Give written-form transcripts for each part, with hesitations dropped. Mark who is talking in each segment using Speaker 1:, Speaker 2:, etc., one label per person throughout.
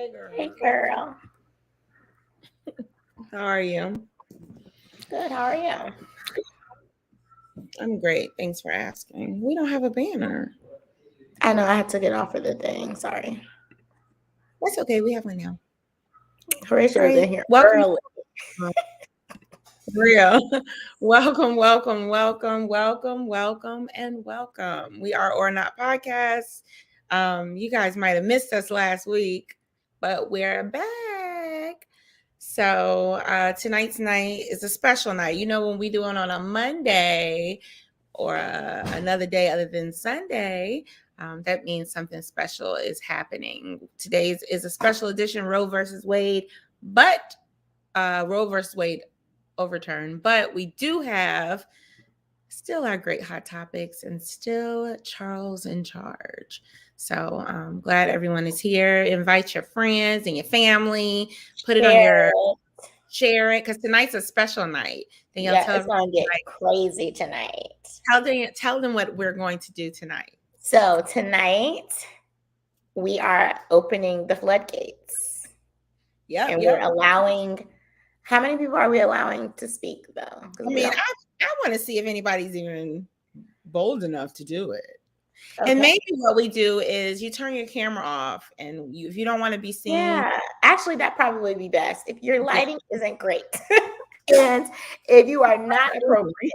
Speaker 1: Hey, girl.
Speaker 2: Hey, girl.
Speaker 1: How are you?
Speaker 2: Good. How are you?
Speaker 1: I'm great. Thanks for asking. We don't have a banner.
Speaker 2: I know I had to get off of the thing. Sorry.
Speaker 1: That's okay. We have one now.
Speaker 2: Horatio
Speaker 1: All
Speaker 2: was
Speaker 1: right.
Speaker 2: in here
Speaker 1: Welcome.
Speaker 2: early.
Speaker 1: Real. Welcome, welcome, welcome, welcome, welcome, and welcome. We are ORNOT Podcast. You guys might have missed us last week, but we're back. So tonight's night is a special night. You know, when we do it on a Monday or another day other than Sunday, that means something special is happening. Today's is a special edition Roe versus Wade, but Roe versus Wade overturn. But we do have still our great hot topics and still Charles in charge. So I'm glad everyone is here. Invite your friends and your family. Put it on your share it because tonight's a special night. Then
Speaker 2: Yeah, it's gonna get crazy tonight.
Speaker 1: Tell them what we're going to do tonight.
Speaker 2: So tonight we are opening the floodgates.
Speaker 1: Yeah,
Speaker 2: and we're allowing. How many people are we allowing to speak though?
Speaker 1: I mean, I want to see if anybody's even bold enough to do it. Okay. And maybe what we do is you turn your camera off, and if you don't want to be seen.
Speaker 2: Yeah, actually, that probably would be best. If your lighting isn't great, and if you are not appropriate,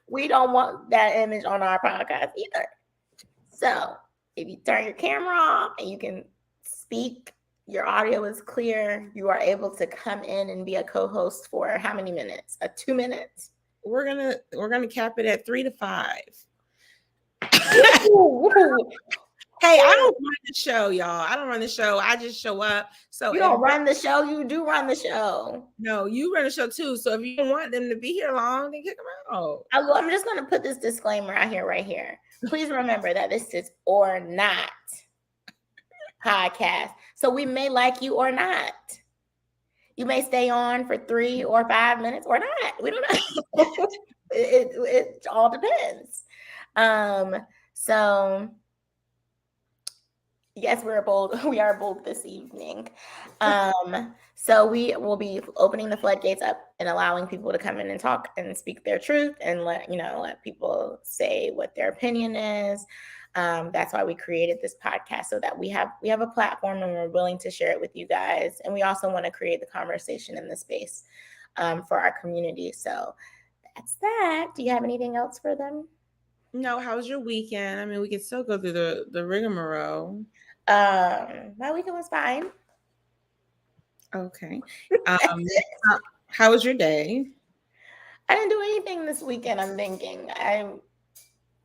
Speaker 2: we don't want that image on our podcast either. So if you turn your camera off and you can speak, your audio is clear, you are able to come in and be a co-host for how many minutes? 2 minutes?
Speaker 1: We're gonna cap it at 3 to 5. Hey, I don't run the show, y'all. I don't run the show. I just show up. So
Speaker 2: you don't run the show. You do run the show.
Speaker 1: No, you run the show too. So if you don't want them to be here long, then kick them out.
Speaker 2: I'm just going to put this disclaimer out here right here. Please remember that this is ORNOT podcast. So we may like you or not. You may stay on for 3 or 5 minutes or not. We don't know. it all depends. So yes, we are bold this evening. So we will be opening the floodgates up and allowing people to come in and talk and speak their truth and let people say what their opinion is. That's why we created this podcast, so that we have a platform and we're willing to share it with you guys. And we also want to create the conversation in the space for our community. So that's that. Do you have anything else for them?
Speaker 1: No. How was your weekend? I mean, we could still go through the rigmarole.
Speaker 2: My weekend was fine.
Speaker 1: Okay. How was your day?
Speaker 2: I didn't do anything this weekend. I'm thinking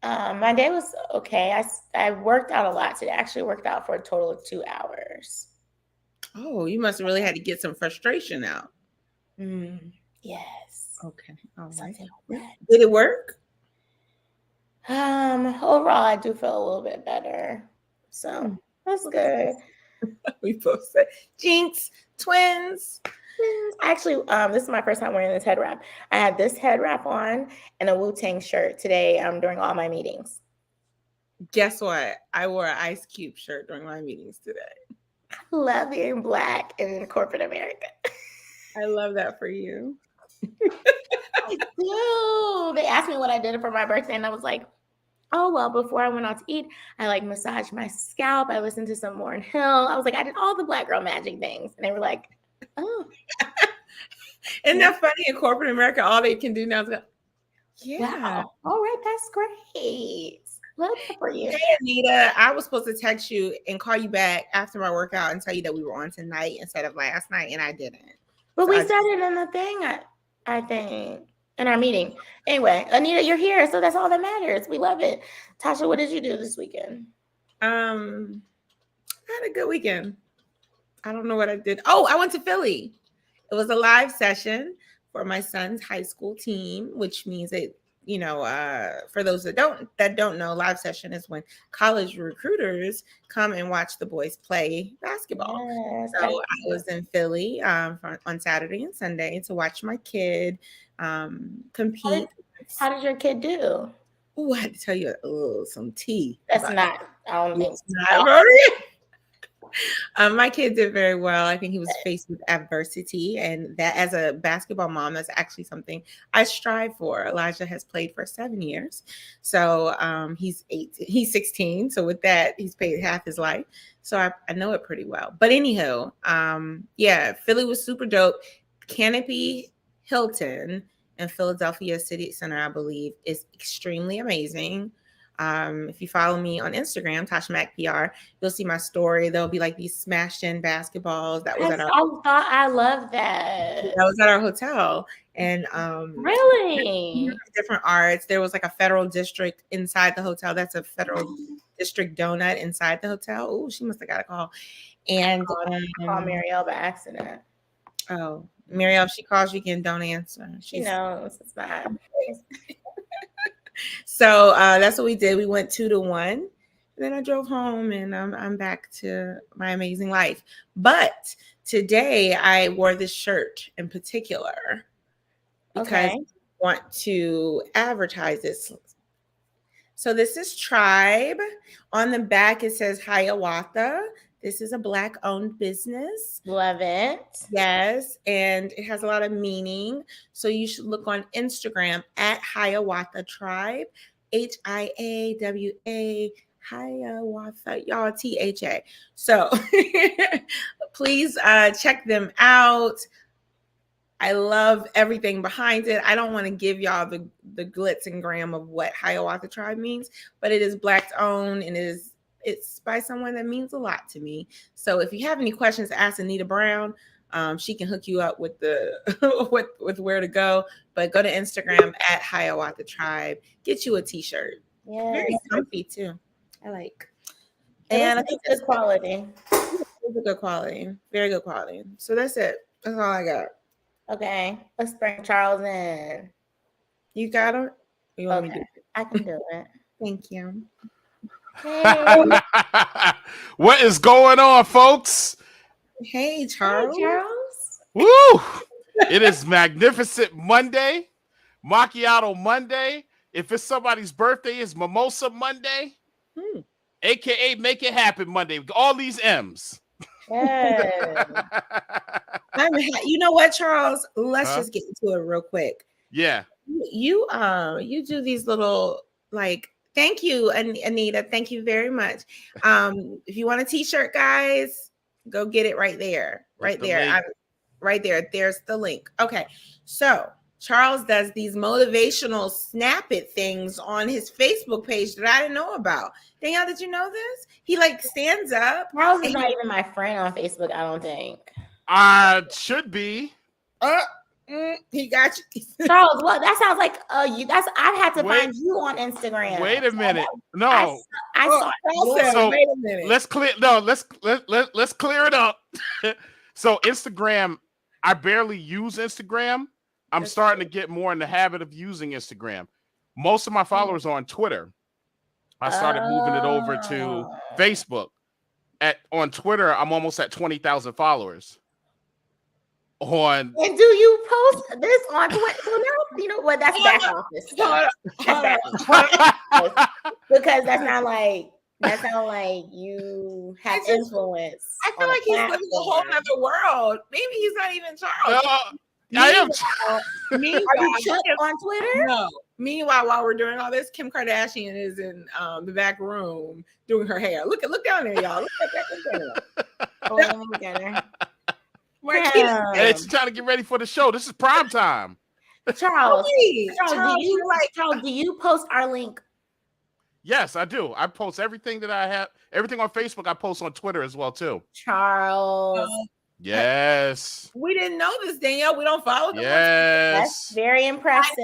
Speaker 2: my day was okay. I worked out a lot today. I actually worked out for a total of 2 hours.
Speaker 1: Oh, you must have really had to get some frustration out.
Speaker 2: Yes.
Speaker 1: Okay. All right. Did it work?
Speaker 2: Overall, I do feel a little bit better. So that's good.
Speaker 1: We both said jinx, twins.
Speaker 2: Actually, this is my first time wearing this head wrap. I had this head wrap on and a Wu-Tang shirt today during all my meetings.
Speaker 1: Guess what? I wore an Ice Cube shirt during my meetings today.
Speaker 2: I love being Black in corporate America.
Speaker 1: I love that for you.
Speaker 2: I do. They asked me what I did for my birthday, and I was like, oh, well, before I went out to eat, I massaged my scalp. I listened to some Lauryn Hill. I was like, I did all the Black girl magic things. And they were like, oh.
Speaker 1: Isn't that funny? In corporate America, all they can do now is go,
Speaker 2: yeah. Wow. All right, that's great. Love that for you.
Speaker 1: Hey, Anita, I was supposed to text you and call you back after my workout and tell you that we were on tonight instead of last night, and I didn't.
Speaker 2: But so we said it in the thing, I think, in our meeting. Anyway, Anita, you're here, so that's all that matters. We love it. Tasha, what did you do this weekend?
Speaker 1: I had a good weekend. I don't know what I did. Oh, I went to Philly. It was a live session for my son's high school team, which means that, for those that don't know, live session is when college recruiters come and watch the boys play basketball. Yes, so I was in Philly on Saturday and Sunday to watch my kid compete.
Speaker 2: How did your kid do?
Speaker 1: Oh, I had to tell you some tea.
Speaker 2: That's not. I don't think
Speaker 1: it's not. My kid did very well. I think he was faced with adversity, and that as a basketball mom, that's actually something I strive for. Elijah has played for 7 years, so he's 16. So with that, he's played half his life. So I know it pretty well. But anywho, yeah, Philly was super dope. Canopy Hilton in Philadelphia City Center, I believe, is extremely amazing. If you follow me on Instagram, Tasha Mac PR, you'll see my story. There'll be like these smashed in basketballs.
Speaker 2: I love that.
Speaker 1: That was at our hotel. And
Speaker 2: Really?
Speaker 1: different arts. There was like a federal district inside the hotel. That's a federal district donut inside the hotel. Oh, she must have got a call. And
Speaker 2: call Marielle by accident.
Speaker 1: Oh, Marielle, if she calls you again, don't answer.
Speaker 2: She knows it's bad.
Speaker 1: So that's what we did. We went 2-1. And then I drove home and I'm back to my amazing life. But today I wore this shirt in particular because I want to advertise this. So this is Tribe. On the back, it says Hiawatha. This is a Black-owned business.
Speaker 2: Love it.
Speaker 1: Yes, and it has a lot of meaning. So you should look on Instagram at Hiawatha Tribe, HIAWA, Hiawatha, y'all, THA. So please check them out. I love everything behind it. I don't want to give y'all the glitz and gram of what Hiawatha Tribe means, but it is Black-owned and it's by someone that means a lot to me. So if you have any questions, ask Anita Brown. She can hook you up with the with where to go. But go to Instagram at Hiawatha Tribe. Get you a t-shirt.
Speaker 2: Yeah,
Speaker 1: very comfy too. I like.
Speaker 2: And I think it's good quality.
Speaker 1: It's a good quality. Very good quality. So that's it. That's all I got.
Speaker 2: Okay, let's bring Charles in.
Speaker 1: You got him? You want me to do it?
Speaker 2: I can do it.
Speaker 1: Thank you.
Speaker 2: Hey.
Speaker 3: What is going on, folks?
Speaker 1: Hey, Charles.
Speaker 2: Hey, Charles.
Speaker 3: Woo! It is Magnificent Monday, Macchiato Monday. If it's somebody's birthday, it's Mimosa Monday, aka Make It Happen Monday. All these M's.
Speaker 2: Yeah.
Speaker 1: You know what, Charles? Let's just get into it real quick.
Speaker 3: Yeah.
Speaker 1: You do these little like. Thank you, Anita. Thank you very much. If you want a t-shirt, guys, go get it right there. Right there. Right there. There's the link. Okay. So Charles does these motivational snap it things on his Facebook page that I didn't know about. Danielle, did you know this? He like stands up.
Speaker 2: Charles is not even my friend on Facebook, I don't think.
Speaker 3: Should be.
Speaker 1: He got you.
Speaker 2: Charles, what? That sounds like I'd have to find you on Instagram.
Speaker 3: Wait a minute. No.
Speaker 2: I saw
Speaker 3: so
Speaker 1: wait a minute.
Speaker 3: Let's clear it up. So Instagram, I barely use Instagram. I'm starting to get more in the habit of using Instagram. Most of my followers are on Twitter. I started moving it over to Facebook. On Twitter, I'm almost at 20,000 followers. And
Speaker 2: do you post this on Twitter? So now you know what? That's back office. Because that's not like you have influence.
Speaker 1: I feel like he's living a whole other world. Maybe he's not even Charles.
Speaker 3: I am.
Speaker 2: Are you Chuck on Twitter?
Speaker 1: No. Meanwhile, while we're doing all this, Kim Kardashian is in the back room doing her hair. Look down there, y'all. Look at that.
Speaker 2: Look at her.
Speaker 3: Hey, she's trying to get ready for the show. This is prime time.
Speaker 2: Charles, do you post our link?
Speaker 3: Yes, I do. I post everything that I have. Everything on Facebook, I post on Twitter as well, too.
Speaker 2: Charles.
Speaker 3: Yes.
Speaker 1: We didn't know this, Danielle. We don't follow them.
Speaker 3: Yes.
Speaker 2: That's very impressive.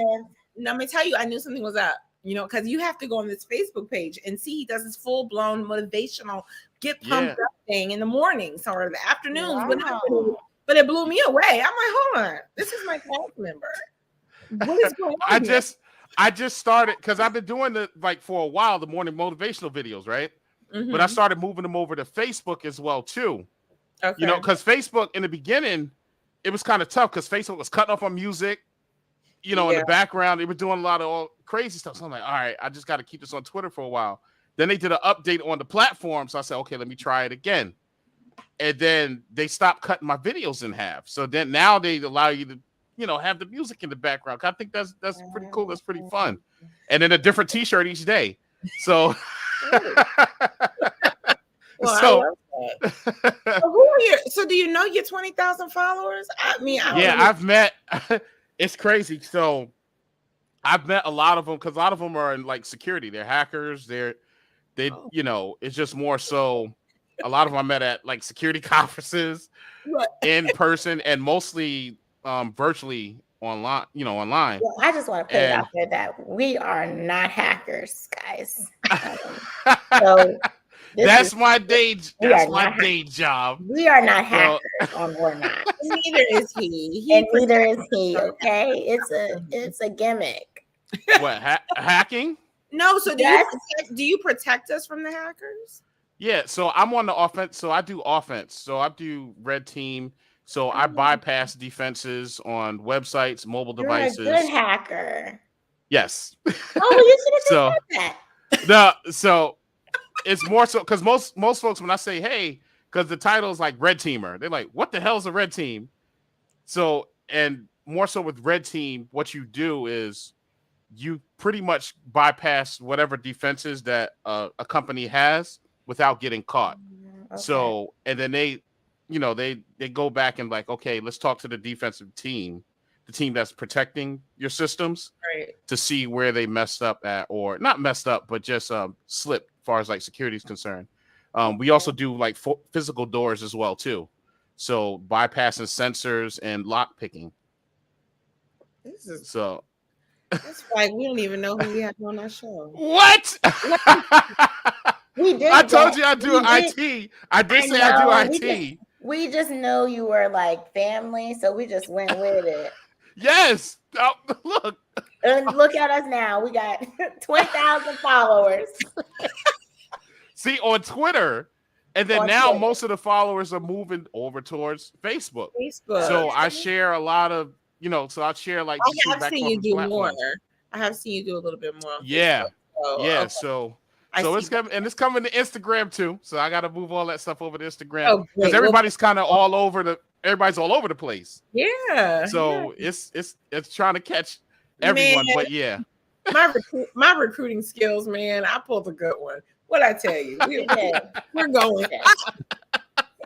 Speaker 1: Let me tell you, I knew something was up. Because you have to go on this Facebook page and see he does this full-blown motivational get pumped up thing in the mornings or the afternoons.
Speaker 2: Wow.
Speaker 1: But it blew me away. I'm like, hold on. This is my cast member. What is going on?
Speaker 3: I just started because I've been doing for a while, the morning motivational videos, right? Mm-hmm. But I started moving them over to Facebook as well, too. Okay. Because Facebook in the beginning, it was kind of tough because Facebook was cutting off on music. In the background, they were doing a lot of all crazy stuff. So I'm like, all right, I just got to keep this on Twitter for a while. Then they did an update on the platform. So I said, okay, let me try it again. and then they stopped cutting my videos in half. So then now they allow you to, have the music in the background. I think that's pretty cool. That's pretty fun. And then a different T-shirt each day. So,
Speaker 1: Well,
Speaker 3: so,
Speaker 1: I love that. So who are you? So do you know your 20,000 followers? I mean,
Speaker 3: I've met. It's crazy. So I've met a lot of them because a lot of them are in like security. They're hackers. It's just more so. A lot of them I met at like security conferences, in person, and mostly virtually online. Online.
Speaker 2: Well, I just want to put it out there that we are not hackers, guys. So
Speaker 3: that's my day. That's my day job.
Speaker 2: We are not hackers on ORNOT.
Speaker 1: Neither is he.
Speaker 2: And neither is he. Okay, it's a gimmick.
Speaker 3: What hacking?
Speaker 1: No. So do you protect us from the hackers?
Speaker 3: Yeah. So I'm on the offense. So I do offense. So I do red team. So I bypass defenses on websites, mobile devices.
Speaker 2: You're a good hacker.
Speaker 3: Yes.
Speaker 2: Oh, well, you should have said that.
Speaker 3: So it's more so because most folks, when I say hey, because the title is like red teamer, they're like, what the hell is a red team? So, and more so with red team, what you do is you pretty much bypass whatever defenses that a company has without getting caught. Okay. So, and then they go back and like, okay, let's talk to the defensive team, the team that's protecting your systems,
Speaker 1: right,
Speaker 3: to see where they messed up at, or not messed up, but just slipped as far as like security is concerned. We also do like physical doors as well too. So bypassing sensors and lock picking.
Speaker 1: It's like we don't even know who we have on our show.
Speaker 3: What?
Speaker 2: We did.
Speaker 3: I told you I do IT. I did say I do IT.
Speaker 2: We just know you were like family, so we just went with it.
Speaker 3: Yes. Oh, look.
Speaker 2: And look at us now. We got 20,000 followers.
Speaker 3: See, on Twitter. And then now most of the followers are moving over towards Facebook. So I share a lot of, so I share like.
Speaker 1: I have seen you do more. I have seen you do a little bit more.
Speaker 3: Yeah. So it's coming, and it's coming to Instagram too. So I got to move all that stuff over to Instagram because everybody's kind of everybody's all over the place.
Speaker 1: Yeah.
Speaker 3: So it's trying to catch everyone, but yeah.
Speaker 1: My recruiting skills, man, I pulled a good one. What I tell you, we're going.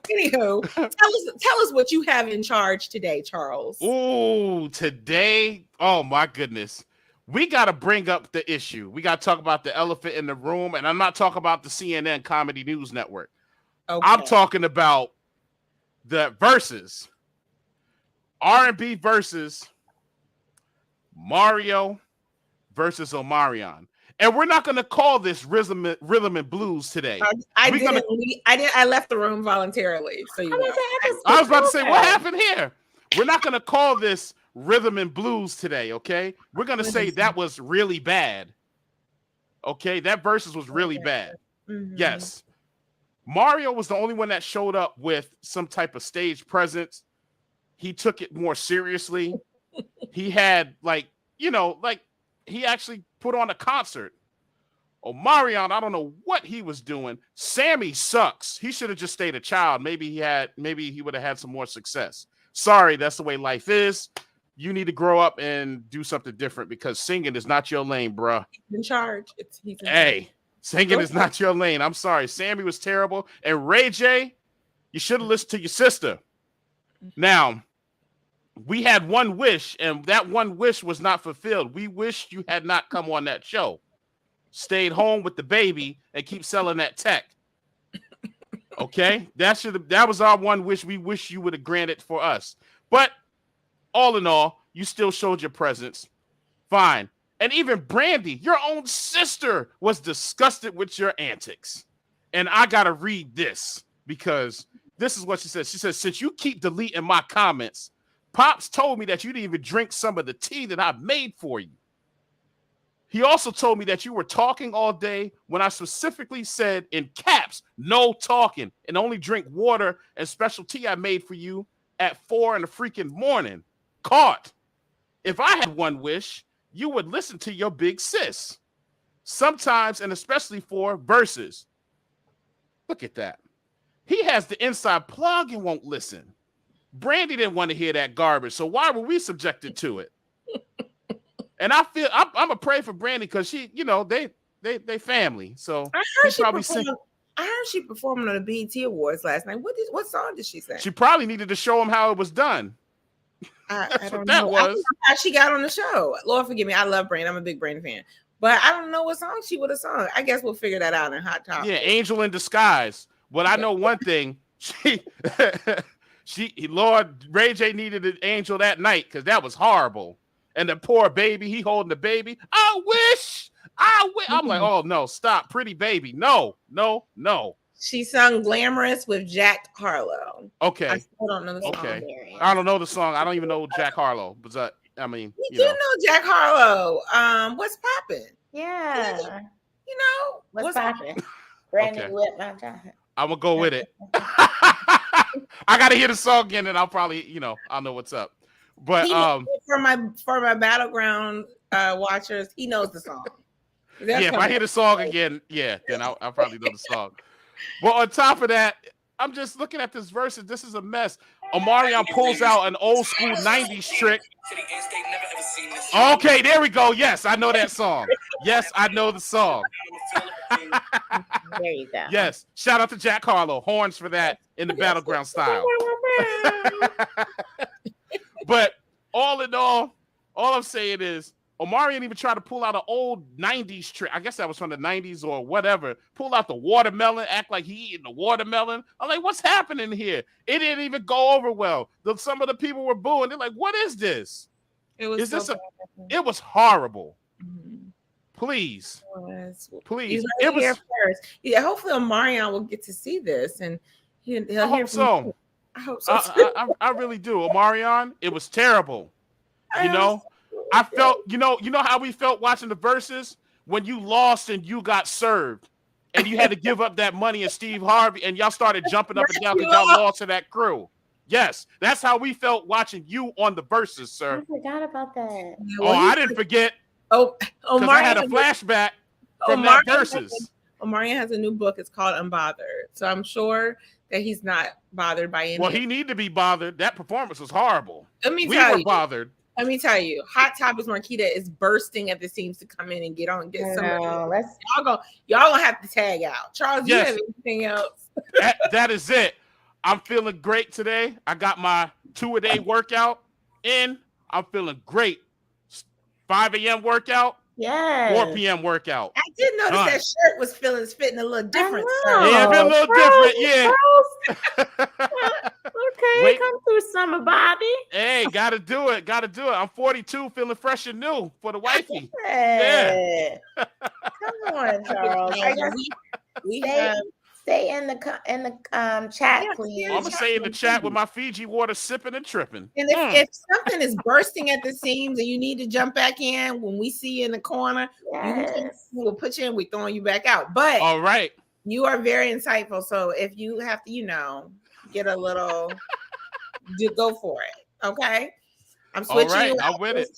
Speaker 1: Anywho, tell us what you have in charge today, Charles.
Speaker 3: Ooh, today, oh my goodness. We got to bring up the issue. We got to talk about the elephant in the room, and I'm not talking about the CNN Comedy News Network. Okay. I'm talking about the versus R&B versus Mario versus Omarion. And we're not going to call this rhythm and blues today.
Speaker 1: I left the room voluntarily. So
Speaker 3: I was about to say, what happened here? We're not going to call this rhythm and blues today, okay? We're going to say that was really bad. Okay, that versus was really bad. Mm-hmm. Yes. Mario was the only one that showed up with some type of stage presence. He took it more seriously. He had he actually put on a concert. Omarion, I don't know what he was doing. Sammy sucks. He should have just stayed a child. Maybe he would have had some more success. Sorry, that's the way life is. You need to grow up and do something different because singing is not your lane, bruh.
Speaker 1: He's in charge.
Speaker 3: Singing is not your lane. I'm sorry. Sammy was terrible. And Ray J, you should have listened to your sister. Now, we had one wish, and that one wish was not fulfilled. We wished you had not come on that show. Stayed home with the baby and keep selling that tech. Okay? That was our one wish. We wish you would have granted for us. But all in all, you still showed your presence. Fine. And even Brandy, your own sister, was disgusted with your antics. And I got to read this because this is what she said. She says, since you keep deleting my comments, Pops told me that you didn't even drink some of the tea that I made for you. He also told me that you were talking all day when I specifically said in caps, no talking, and only drink water and special tea I made for you at 4 in the freaking morning. Caught. If I had one wish, you would listen to your big sis. Sometimes, and especially for verses. Look at that. He has the inside plug and won't listen. Brandy didn't want to hear that garbage, so why were we subjected to it? And I feel I'm gonna pray for Brandy because she, they family. So
Speaker 1: I
Speaker 3: he
Speaker 1: heard she
Speaker 3: probably
Speaker 1: performed. I heard she performed on the BET Awards last night. What song did she sing?
Speaker 3: She probably needed to show him how it was done.
Speaker 1: I
Speaker 3: That's
Speaker 1: don't
Speaker 3: what that
Speaker 1: know.
Speaker 3: was.
Speaker 1: I don't know how she got on the show. Lord forgive me. I love Brandy. I'm a big Brandy fan. But I don't know what song she would have sung. I guess we'll figure that out in Hot Topic.
Speaker 3: Yeah, Angel in Disguise. But I know one thing. Lord Ray J needed an angel that night because that was horrible. And the poor baby, he holding the baby. I wish. I'm like, oh no, stop, pretty baby. No.
Speaker 1: She sung "Glamorous" with Jack Harlow.
Speaker 3: Okay.
Speaker 1: I still don't know the song.
Speaker 3: Okay. I don't know the song. I don't even know Jack Harlow. But I mean,
Speaker 1: you do know Jack Harlow. What's poppin'?
Speaker 2: Yeah.
Speaker 1: What's
Speaker 2: poppin'? Brandy with my job.
Speaker 3: I'm gonna go with it. I gotta hear the song again, and I'll probably, I'll know what's up. But
Speaker 1: for my battleground watchers, he knows the song.
Speaker 3: If I hear the song again, then I'll probably know the song. But on top of that, I'm just looking at this verse, and this is a mess. Omarion pulls out an old school 90s trick. Okay, there we go. Yes, I know that song. Yes, I know the song.
Speaker 2: There you go.
Speaker 3: Yes, shout out to Jack Harlow. Horns for that in the battleground style. But all in all I'm saying is Omarion even tried to pull out an old 90s trick. I guess that was from the 90s or whatever. Pull out the watermelon, act like he eating the watermelon. I'm like, what's happening here? It didn't even go over well. Some of the people were booing. They're like, what is this? It was horrible. Mm-hmm. Please. Please.
Speaker 1: It was first. Yeah, hopefully Omarion will get to see this and he'll hear
Speaker 3: hope so.
Speaker 1: I hope so.
Speaker 3: I really do. Omarion, it was terrible. I felt, you know how we felt watching the verses when you lost and you got served and you had to give up that money and Steve Harvey and y'all started jumping up and down because y'all lost to that crew. Yes, that's how we felt watching you on the verses, sir.
Speaker 2: I forgot about that.
Speaker 3: I didn't forget. Because I had a flashback from that verses.
Speaker 1: Omarion has a new book. It's called Unbothered. So I'm sure that he's not bothered by anything.
Speaker 3: Well, he need to be bothered. That performance was horrible.
Speaker 1: We were bothered. Let me tell you, Hot Topics Marquita is bursting at the seams to come in and get some. Y'all gonna have to tag out. Charles, you have anything else?
Speaker 3: that is it. I'm feeling great today. I got my 2-a-day workout in. I'm feeling great. 5 a.m. workout.
Speaker 2: Yeah.
Speaker 3: 4 p.m. workout.
Speaker 1: I did notice that shirt was fitting a little different.
Speaker 3: Yeah, a little different. Yeah.
Speaker 2: Okay, come through summer, Bobby.
Speaker 3: Hey, gotta do it. I'm 42, feeling fresh and new for the wifey.
Speaker 2: Hey. Yeah. Come on, Charles. Stay in the chat, please.
Speaker 3: I'm gonna stay in the chat with my Fiji water sipping and tripping.
Speaker 1: And if something is bursting at the seams and you need to jump back in, when we see you in the corner, we'll put you in. We're throwing you back out. But
Speaker 3: all right,
Speaker 1: you are very insightful. So if you have to, get a little, go for it. Okay, I'm switching. All right,
Speaker 3: I'm with it.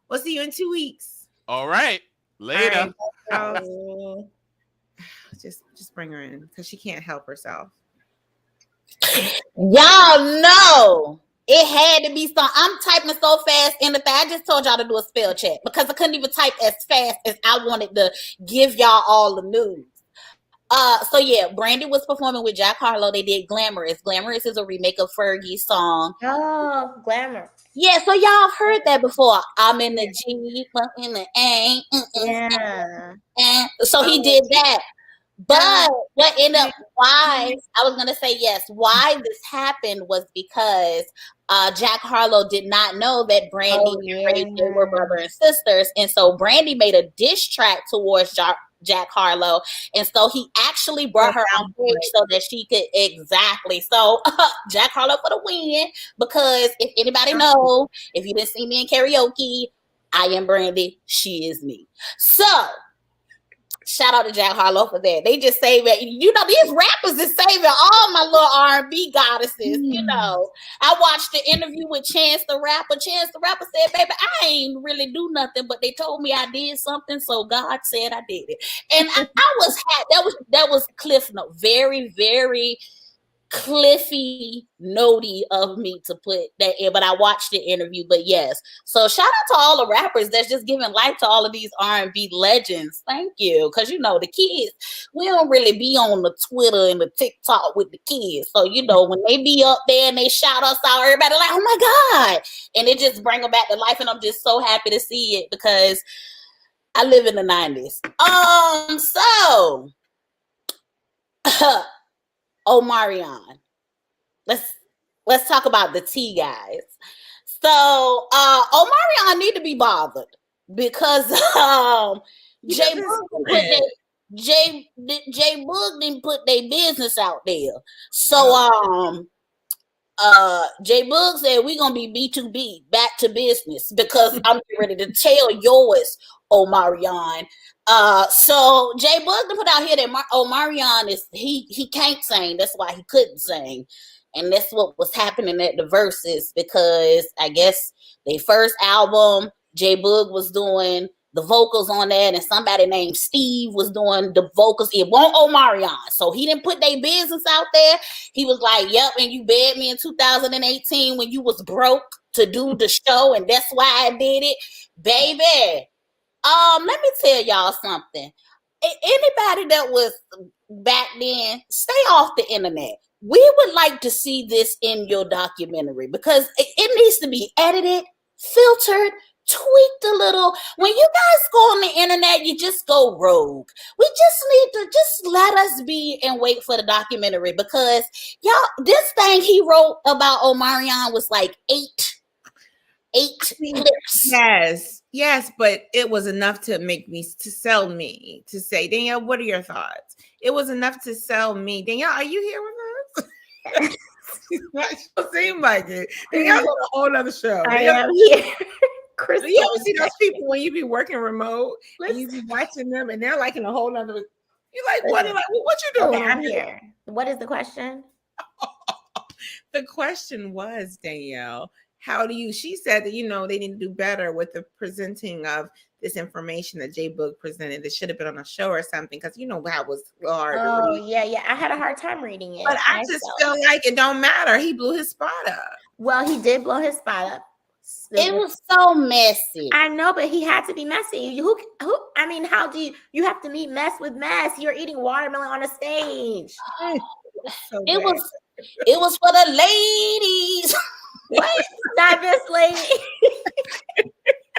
Speaker 1: We'll see you in 2 weeks.
Speaker 3: All right, later.
Speaker 1: All right, just bring her in because she can't help herself.
Speaker 4: Y'all know it had to be some. I'm typing so fast in the thing. I just told y'all to do a spell check because I couldn't even type as fast as I wanted to give y'all all the news. So yeah, Brandy was performing with Jack Harlow. They did Glamorous. Glamorous is a remake of Fergie's song.
Speaker 2: Oh, Glamour.
Speaker 4: Yeah, so y'all have heard that before. I'm in the G, in the A. So he did that. But what ended up why this happened was because Jack Harlow did not know that Brandy and Ray J were brother and sisters. And so Brandy made a diss track towards Jack Harlow. And so he actually brought her on stage so that she could So Jack Harlow for the win, because if anybody know, if you didn't see me in karaoke, I am Brandy, she is me. So shout out to Jack Harlow for that. They just say that, these rappers is saving all my little R&B goddesses. I watched the interview with Chance the Rapper. Chance the Rapper said, baby, I ain't really do nothing, but they told me I did something, so God said I did it. And I was happy. That was Cliff Note. Very, very Cliffy notey of me to put that in, but I watched the interview. But yes, so shout out to all the rappers that's just giving life to all of these R&B legends. Thank you, because you know the kids, we don't really be on the Twitter and the TikTok with the kids. So you know when they be up there and they shout us out, everybody like, oh my god, and it just bring them back to life. And I'm just so happy to see it because I live in the 90s. So. Omarion. Let's talk about the tea, guys. So Omarion need to be bothered because J Boog didn't put their business out there. So J Boog said we're gonna be B2B, back to business, because I'm ready to tell yours, Omarion. So Jay Bugden put out here that Omarion is he can't sing. That's why he couldn't sing, and that's what was happening at the verses, because I guess their first album, Jay Bug was doing the vocals on that, and somebody named Steve was doing the vocals. It won't Omarion, so he didn't put their business out there. He was like, "Yep," and you begged me in 2018 when you was broke to do the show, and that's why I did it, baby. Let me tell y'all something. Anybody that was back then, stay off the internet. We would like to see this in your documentary because it needs to be edited, filtered, tweaked a little. When you guys go on the internet, you just go rogue. We just need to just let us be and wait for the documentary, because y'all, this thing he wrote about Omarion was like eight clips.
Speaker 1: Yes, but it was enough to make me, to sell me, to say, Danielle, what are your thoughts? It was enough to sell me. Danielle, are you here with us? It seem like it. Danielle's on a whole other show.
Speaker 2: I am here.
Speaker 1: Crystal, you ever see those people when you be working remote and you be watching them and they're like in a whole other, you're like, what? Like, what you doing?
Speaker 2: Okay, I'm here. What is the question?
Speaker 1: The question was, Danielle, how do you, she said that, you know, they need to do better with the presenting of this information that J Boog presented. That should have been on a show or something, because you know how it was hard to read.
Speaker 2: Yeah. I had a hard time reading it.
Speaker 1: But I just feel like it don't matter. He blew his spot up.
Speaker 2: Well, he did blow his spot up.
Speaker 4: It was so messy.
Speaker 2: I know, but he had to be messy. Who? I mean, how do you have to meet mess with mess? You're eating watermelon on a stage.
Speaker 4: It was for the ladies.
Speaker 2: What? Not this lady.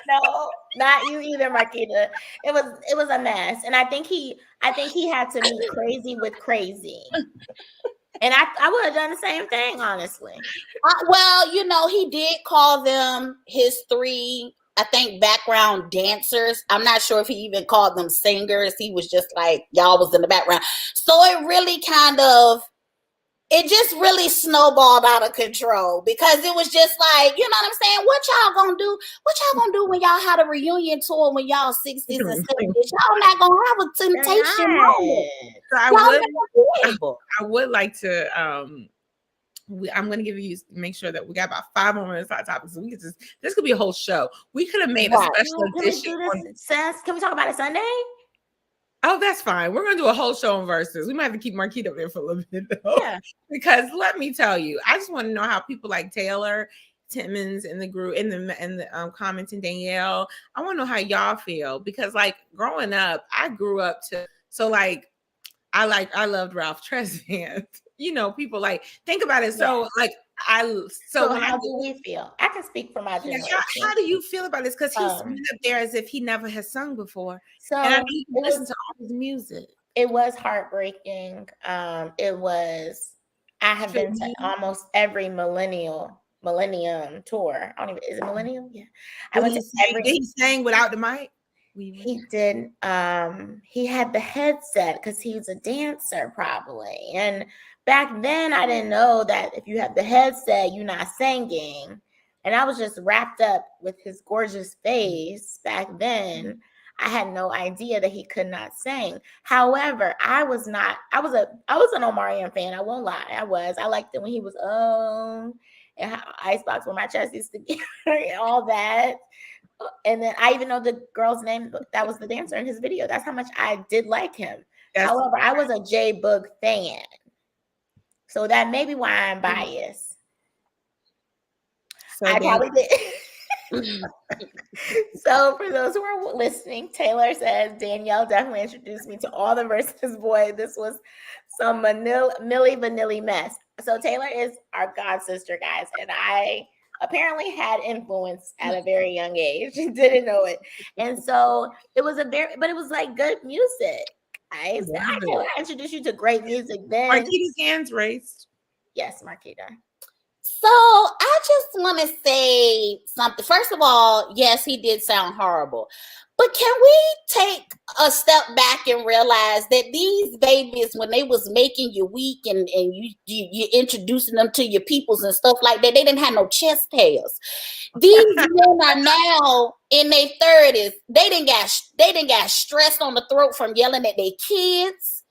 Speaker 2: No, not you either, Marquita. It was a mess, and I think he had to meet crazy with crazy. And I would have done the same thing, honestly.
Speaker 4: Well, you know, he did call them his three, I think, background dancers. I'm not sure if he even called them singers. He was just like, y'all was in the background. So it really just really snowballed out of control, because it was just like, you know what I'm saying? What y'all gonna do? What y'all gonna do when y'all had a reunion tour when y'all 60s and 70s? Y'all not gonna have a temptation moment.
Speaker 1: So I would like to I'm going to give you, make sure that we got about 5 more minutes on topics. So we could this could be a whole show. We could have made a special edition.
Speaker 2: Can we talk about it Sunday?
Speaker 1: Oh, that's fine. We're going to do a whole show on verses. We might have to keep Marquita up there for a little bit, though.
Speaker 2: Yeah.
Speaker 1: Because let me tell you, I just want to know how people like Taylor Timmons in the group, in the comments, and Danielle, I want to know how y'all feel, because like growing up, I grew up to, so like I loved Ralph Tresvant. You know, people like, think about it. So like so
Speaker 2: how do we feel? I can speak for my generation.
Speaker 1: How do you feel about this? Because he's up there as if he never has sung before.
Speaker 2: So
Speaker 1: and I need to listen to all his music.
Speaker 2: It was heartbreaking. I have been to almost every Millennium tour. I don't even, is it Millennium? Yeah. I went to every.
Speaker 1: Did he sang without the mic?
Speaker 2: He did. He had the headset because he's a dancer, probably. And back then, I didn't know that if you have the headset, you're not singing. And I was just wrapped up with his gorgeous face back then. I had no idea that he could not sing. However, I was an Omarion fan. I won't lie. I liked it when he was and how Icebox where my chest used to get and all that. And then I even know the girl's name that was the dancer in his video. That's how much I did like him. However, I was a J Boog fan. So that may be why I'm biased.
Speaker 1: So
Speaker 2: I probably did. So for those who are listening, Taylor says Danielle definitely introduced me to all the Versus boys. This was some Milli Vanilli mess. So Taylor is our god sister, guys, and I apparently had influence at a very young age. Didn't know it, and so it was but it was like good music. I introduced you to great music then.
Speaker 1: Marquita's hands raised.
Speaker 2: Yes, Marquita.
Speaker 4: So I just want to say something. First of all, yes, he did sound horrible. But can we take a step back and realize that these babies, when they was making you weak and you introducing them to your peoples and stuff like that, they didn't have no chest hairs. These men are now in their 30s. They didn't got stressed on the throat from yelling at their kids.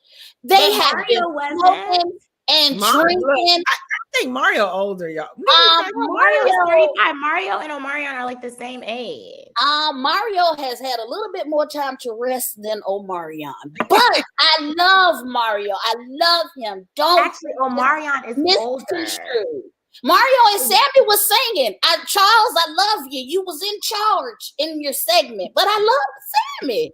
Speaker 4: They have been smoking and drinking.
Speaker 1: I think Mario older, y'all.
Speaker 2: Mario's 35. Mario and Omarion are like the same age.
Speaker 4: Mario has had a little bit more time to rest than Omarion, but I love Mario. I love him.
Speaker 2: Actually, Omarion is older.
Speaker 4: Mario and Sammy was singing. Charles, I love you. You was in charge in your segment, but I love Sammy.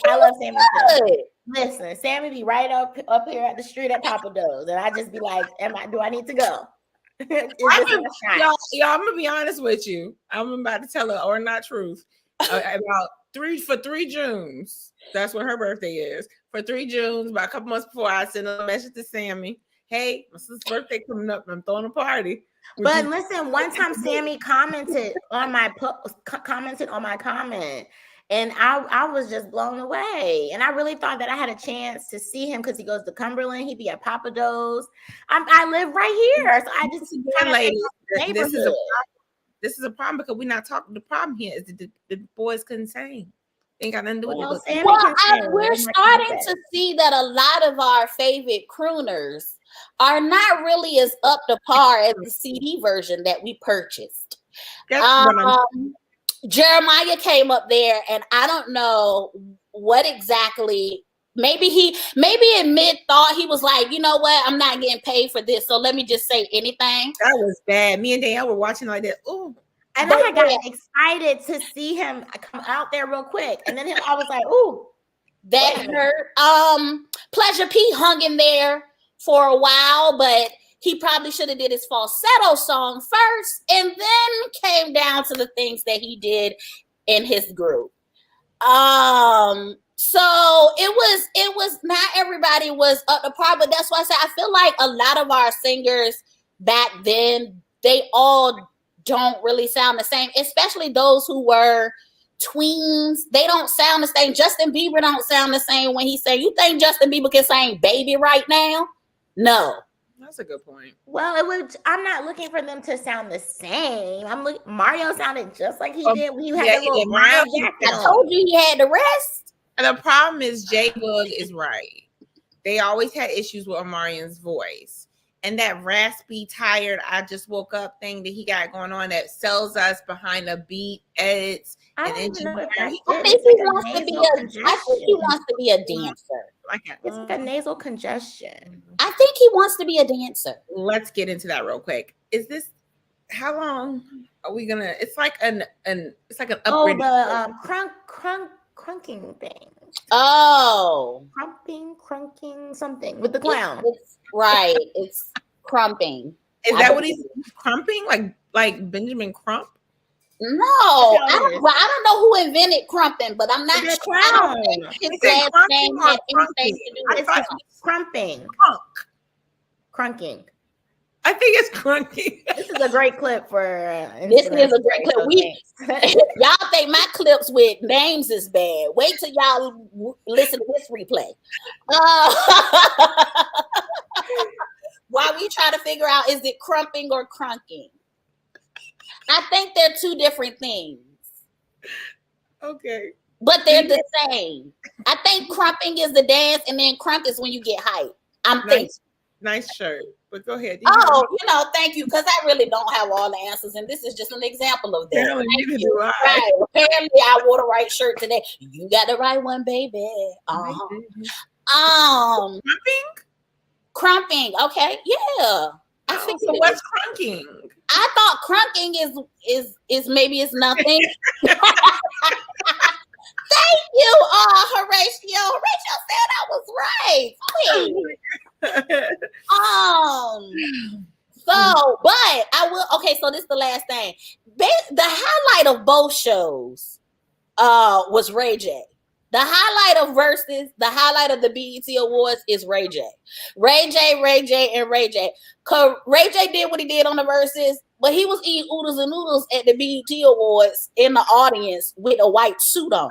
Speaker 2: I love Sammy too. Listen, Sammy be right up here at the street at Papa Do's, and I just be like, do I need to go?
Speaker 1: Y'all, I'm gonna be honest with you. I'm about to tell her or not truth. About 3 Junes. That's when her birthday is. For 3 Junes, about a couple months before, I sent a message to Sammy. Hey, my sister's birthday coming up. I'm throwing a party.
Speaker 2: But listen, one time Sammy commented on my comment. And I was just blown away. And I really thought that I had a chance to see him because he goes to Cumberland. He'd be at Papa Do's. I live right here. So I just
Speaker 1: this is a problem because we're not talking. The problem here is that the boys couldn't sing. They ain't got nothing to do with it.
Speaker 4: We're starting to see that a lot of our favorite crooners are not really as up to par as the CD version that we purchased. Jeremiah came up there, and I don't know what exactly. Maybe in mid thought he was like, you know what, I'm not getting paid for this, so let me just say anything.
Speaker 1: That was bad. Me and Danielle were watching like that. Ooh,
Speaker 2: and I got excited to see him come out there real quick, and then I was like, ooh,
Speaker 4: that hurt. Pleasure P hung in there for a while, but he probably should have did his falsetto song first and then came down to the things that he did in his group. So it was not everybody was up to par, but that's why I say I feel like a lot of our singers back then, they all don't really sound the same, especially those who were tweens. They don't sound the same. Justin Bieber don't sound the same when he sang. You think Justin Bieber can sing Baby right now? No.
Speaker 1: That's a good point.
Speaker 2: Well, I'm not looking for them to sound the same. Mario sounded just like he did when you had the little Mario jacket on.
Speaker 4: I told you he had the rest.
Speaker 1: And the problem is J-Boog is right. They always had issues with Omarion's voice. And that raspy, tired, I just woke up thing that he got going on that sells us behind a beat, edits, and engineering.
Speaker 4: I think he wants to be a dancer.
Speaker 2: It's like a nasal congestion.
Speaker 4: I think he wants to be a dancer.
Speaker 1: Let's get into that real quick. How long are we gonna? It's like an upgrade.
Speaker 2: Crunking thing.
Speaker 4: Oh,
Speaker 2: crunking something with the clown.
Speaker 4: Right, it's crumping.
Speaker 1: Is that what he's crumping? Like Benjamin Crump?
Speaker 4: No, I don't know who invented crumping, but I'm not sure. I don't think his last name had anything to do with
Speaker 2: crumping. Crunking.
Speaker 1: I think it's crunking.
Speaker 2: This is a great clip for.
Speaker 4: This is a great clip. Y'all think my clips with names is bad? Wait till y'all listen to this replay. While we try to figure out, is it crumping or crunking? I think they're two different things.
Speaker 1: Okay.
Speaker 4: But they're the same. I think crumping is the dance, and then crunk is when you get hype. I'm thinking.
Speaker 1: Nice shirt. But go ahead.
Speaker 4: Thank you, because I really don't have all the answers, and this is just an example of that.
Speaker 1: Apparently,
Speaker 4: right. Apparently, I wore the right shirt today. You got the right one, baby.
Speaker 1: Crumping?
Speaker 4: Crumping. Okay, yeah.
Speaker 1: So what's crunking?
Speaker 4: I thought crunking is maybe it's nothing. Thank you, Horatio. Horatio said I was right. So, but I will. Okay, so this is the last thing. The highlight of both shows was Ray J. The highlight of Versus, the highlight of the BET Awards is Ray J. Ray J, and Ray J. Cause Ray J did what he did on the Versus, but he was eating oodles and noodles at the BET Awards in the audience with a white suit on.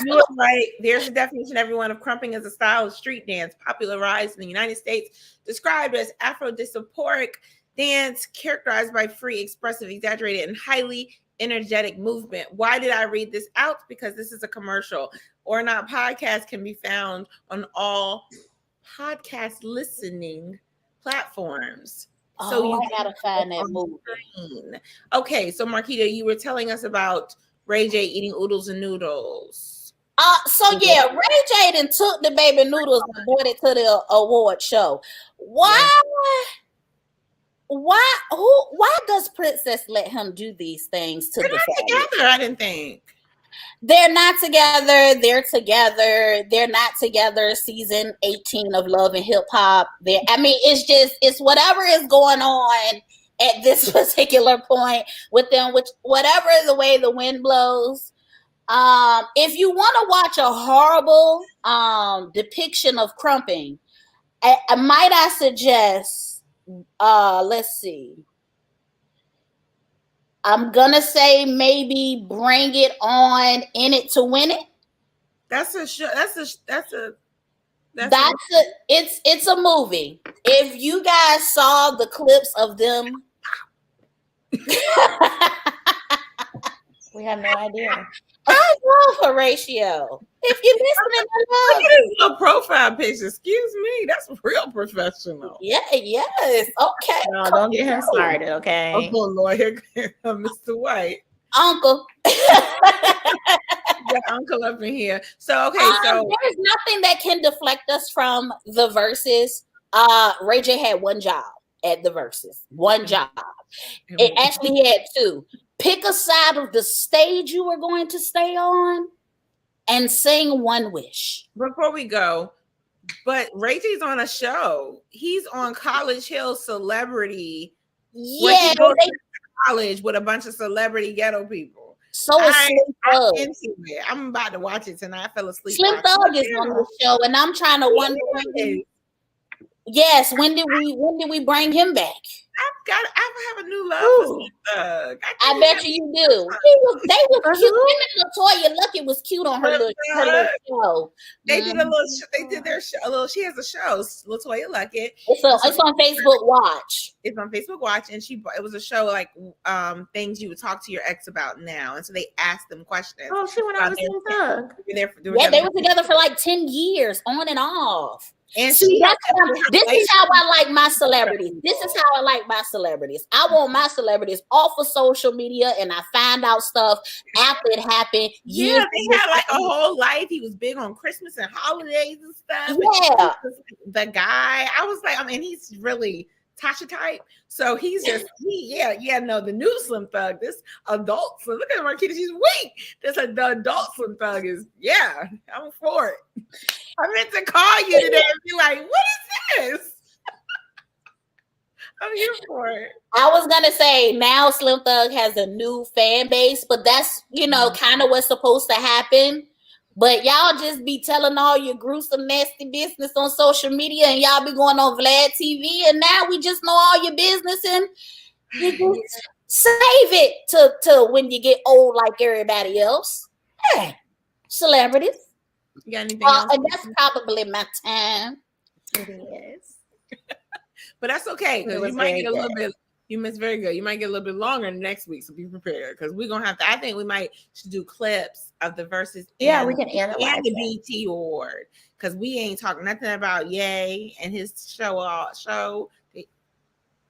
Speaker 1: You're right. There's a definition, everyone, of crumping as a style of street dance popularized in the United States, described as Afro-diasporic dance characterized by free, expressive, exaggerated, and highly energetic movement. Why did I read this out? Because this is a commercial. ORNOT podcast can be found on all podcast listening platforms. So you
Speaker 4: gotta find that movie.
Speaker 1: Okay, so Marquita, you were telling us about Ray J eating oodles and noodles.
Speaker 4: So yeah, Ray J then took the baby noodles and brought it to the award show. Why does Princess let him do these things to
Speaker 1: They're not together? I didn't think.
Speaker 4: They're not together. They're together. They're not together. Season 18 of Love and Hip Hop. It's whatever is going on at this particular point with them, which whatever is the way the wind blows. If you want to watch a horrible depiction of crumping, I suggest, let's see. I'm gonna say maybe Bring It On, In It to Win It. It's a movie. If you guys saw the clips of them,
Speaker 2: we have no idea.
Speaker 4: I love Horatio. If you're listening,
Speaker 1: look at his little profile picture. Excuse me, that's real professional.
Speaker 4: Yeah, yes. Okay.
Speaker 2: No, don't get him started, okay?
Speaker 1: Oh Lord, here Mr. White.
Speaker 4: Uncle.
Speaker 1: Got Uncle up in here. So okay, so
Speaker 4: there's nothing that can deflect us from the Versus. Ray J had one job at the Versus. One job. It actually had two. Pick a side of the stage you were going to stay on and sing One Wish.
Speaker 1: Before we go, but Ray J's on a show. He's on College Hill Celebrity.
Speaker 4: Yeah,
Speaker 1: college with a bunch of celebrity ghetto people.
Speaker 4: So is Slim
Speaker 1: Thug. I'm about to watch it tonight. I fell asleep.
Speaker 4: Slim Thug is on the show, and I'm trying to wonder. Yes, when did we bring him back?
Speaker 1: I have a new love for Slim Thug.
Speaker 4: I bet you do. They was cute. Him and LaToya Luckett was cute on her little show.
Speaker 1: They did a little. They did their show. A little. She has a show. LaToya Luckett.
Speaker 4: It's on Facebook Watch.
Speaker 1: It's on Facebook Watch, and it was a show like things you would talk to your ex about now, and so they asked them questions.
Speaker 2: Oh, she went on with Slim Thug.
Speaker 4: They were together for like 10 years, on and off.
Speaker 1: And
Speaker 4: this is how I like my celebrities. This is how I like my celebrities. I want my celebrities off of social media, and I find out stuff after it happened.
Speaker 1: Yeah, they had like a whole life. He was big on Christmas and holidays and stuff.
Speaker 4: Yeah,
Speaker 1: the guy. I was like, he's really Tasha type. So he's just the new Slim Thug, this adult Slim. Look at Marquita, she's weak. The adult Slim Thug is I'm for it. I meant to call you today and be like, what is this? I'm here for it.
Speaker 4: I was gonna say now Slim Thug has a new fan base, but that's kind of what's supposed to happen. But y'all just be telling all your gruesome, nasty business on social media, and y'all be going on Vlad TV, and now we just know all your business, and you just save it to when you get old like everybody else. Hey, celebrities.
Speaker 1: You got anything else?
Speaker 4: And that's probably my time.
Speaker 2: It is.
Speaker 1: But that's okay, because you might get a little bit. You missed very good. You might get a little bit longer next week, so be prepared, because we're gonna have to. I think we should do clips of the Versus.
Speaker 2: Yeah, we can analyze
Speaker 1: and the BET Award, because we ain't talking nothing about Ye and his show.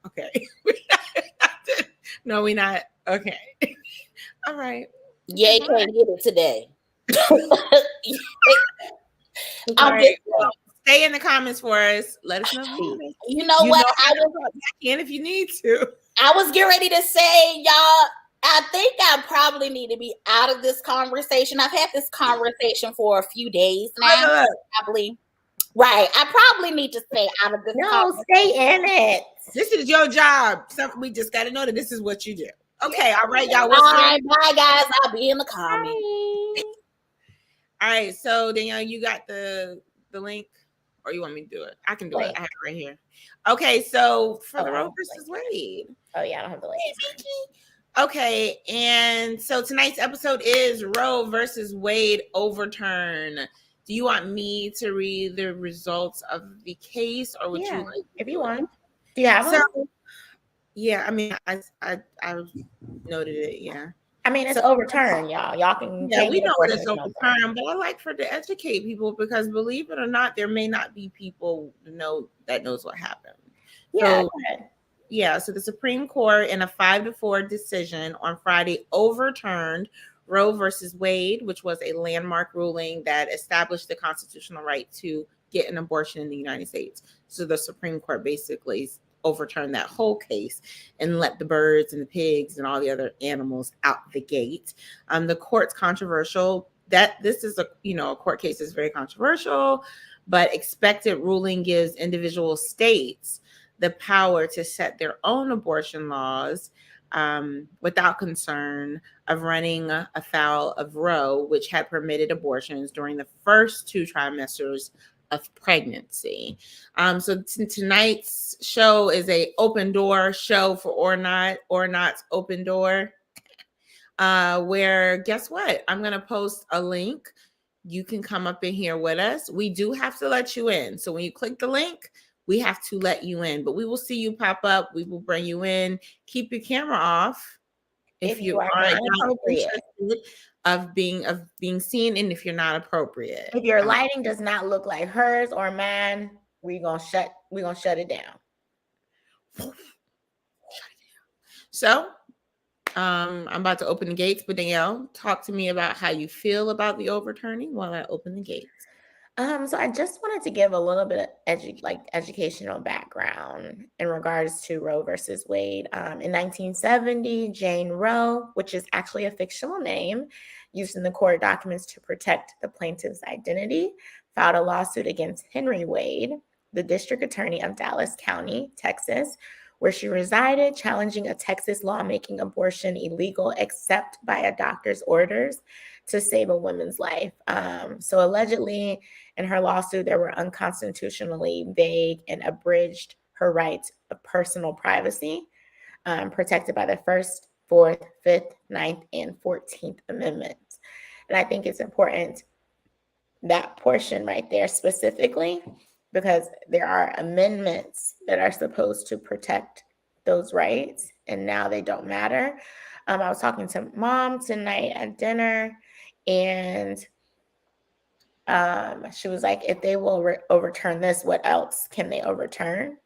Speaker 1: Okay, no, we not. Okay, all right.
Speaker 4: Ye can't get it today.
Speaker 1: All
Speaker 4: I'm
Speaker 1: right.
Speaker 4: just
Speaker 1: Well, stay in the comments for us. Let us know if you need it.
Speaker 4: you know what?
Speaker 1: I can if you need to.
Speaker 4: I was getting ready to say, y'all, I think I probably need to be out of this conversation. I've had this conversation for a few days now. Probably. Right. I probably need to stay out of this
Speaker 2: No, stay in it.
Speaker 1: This is your job. Something we just got to know that this is what you do. Okay. All right, y'all.
Speaker 4: Bye, guys. I'll be in the comments.
Speaker 1: All right. So, Danielle, you got the link, or you want me to do it? I can do it. I have it right here. Okay. So, for the Roe versus Wade.
Speaker 2: Oh, yeah. I don't have the link.
Speaker 1: Okay. And so, tonight's episode is Roe versus Wade Overturn. Do you want me to read the results of the case, or would you like?
Speaker 2: If you want. Do you have them?
Speaker 1: Yeah, I mean, I noted it. Yeah,
Speaker 2: I mean, it's overturned, y'all. Y'all can.
Speaker 1: Yeah, we know it's overturned, but I like to educate people because, believe it or not, there may not be people that knows what happened.
Speaker 2: Yeah.
Speaker 1: So, yeah. So the Supreme Court, in a 5-4 decision on Friday, overturned Roe versus Wade, which was a landmark ruling that established the constitutional right to get an abortion in the United States. So the Supreme Court basically overturned that whole case and let the birds and the pigs and all the other animals out the gate. The court's controversial. That this is a court case is very controversial, but expected ruling gives individual states the power to set their own abortion laws without concern of running afoul of Roe, which had permitted abortions during the first 2 trimesters of pregnancy. So tonight's show is a open door show for ORNOT's Open Door, where guess what? I'm going to post a link. You can come up in here with us. We do have to let you in. So when you click the link, we have to let you in, but we will see you pop up. We will bring you in. Keep your camera off if you are not interested of being seen, and if you're not appropriate.
Speaker 2: If your lighting does not look like hers or mine, we're gonna shut it down.
Speaker 1: So I'm about to open the gates, but Danielle, talk to me about how you feel about the overturning while I open the gates.
Speaker 2: So I just wanted to give a little bit of educational background in regards to Roe versus Wade. In 1970, Jane Roe, which is actually a fictional name used in the court documents to protect the plaintiff's identity, filed a lawsuit against Henry Wade, the district attorney of Dallas County, Texas, where she resided, challenging a Texas law making abortion illegal except by a doctor's orders to save a woman's life. So allegedly, in her lawsuit, there were unconstitutionally vague and abridged her rights of personal privacy, protected by the First, Fourth, Fifth, Ninth, and 14th Amendments. And I think it's important, that portion right there specifically, because there are amendments that are supposed to protect those rights, and now they don't matter. I was talking to Mom tonight at dinner, and she was like, if they will overturn this, what else can they overturn?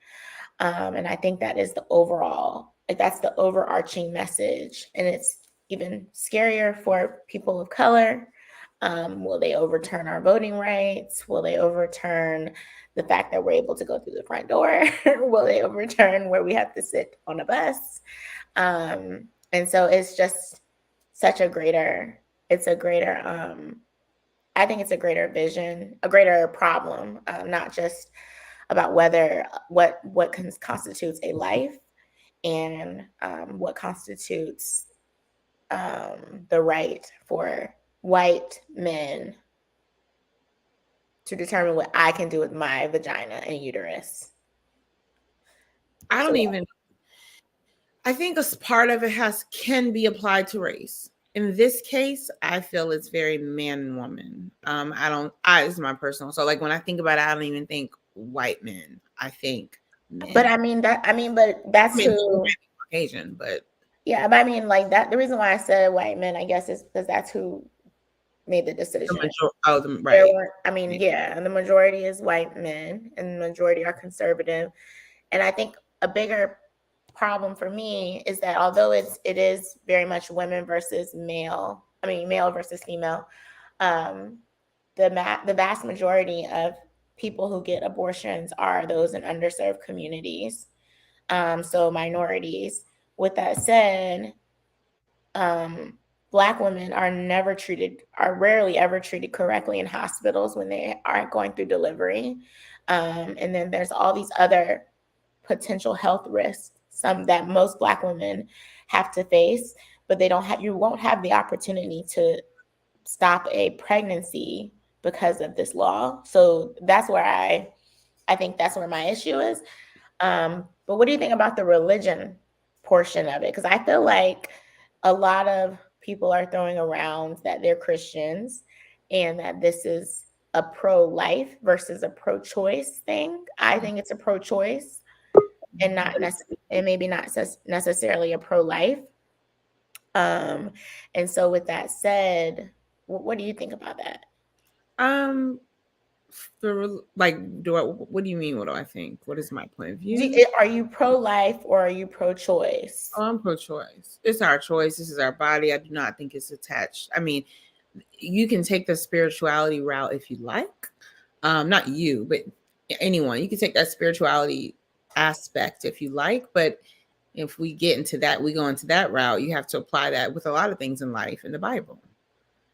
Speaker 2: And I think that is the overall, that's the overarching message. And it's even scarier for people of color. Will they overturn our voting rights? Will they overturn the fact that we're able to go through the front door? Will they overturn where we have to sit on a bus? And so it's just such a greater, I think it's a greater vision, a greater problem, not just about what constitutes a life and what constitutes the right for white men to determine what I can do with my vagina and uterus.
Speaker 1: I think a part of it can be applied to race. In this case, I feel it's very man and woman. This is my personal. So like when I think about it, I don't even think white men. I think men.
Speaker 2: But that's who
Speaker 1: Caucasian, but
Speaker 2: yeah, but I mean like that. The reason why I said white men, I guess, is because that's who made the decision.
Speaker 1: Right.
Speaker 2: And the majority is white men, and the majority are conservative. And I think a bigger problem for me is that although it is very much women versus male, male versus female, the the vast majority of people who get abortions are those in underserved communities, so minorities. With that said, Black women are rarely ever treated correctly in hospitals when they are going through delivery. And then there's all these other potential health risks, some that most Black women have to face, but you won't have the opportunity to stop a pregnancy because of this law. So that's where I think that's where my issue is. But what do you think about the religion portion of it? Because I feel like a lot of people are throwing around that they're Christians and that this is a pro-life versus a pro-choice thing. I think it's a pro-choice and maybe not necessarily a pro-life. And so with that said, what do you think about that?
Speaker 1: What do you mean? What do I think? What is my point of view?
Speaker 2: Are you pro-life or are you pro-choice?
Speaker 1: Oh, I'm pro-choice. It's our choice. This is our body. I do not think it's attached. I mean, you can take the spirituality route if you like. Not you, but anyone. You can take that spirituality aspect if you like. But if we get into that, we go into that route, you have to apply that with a lot of things in life in the Bible.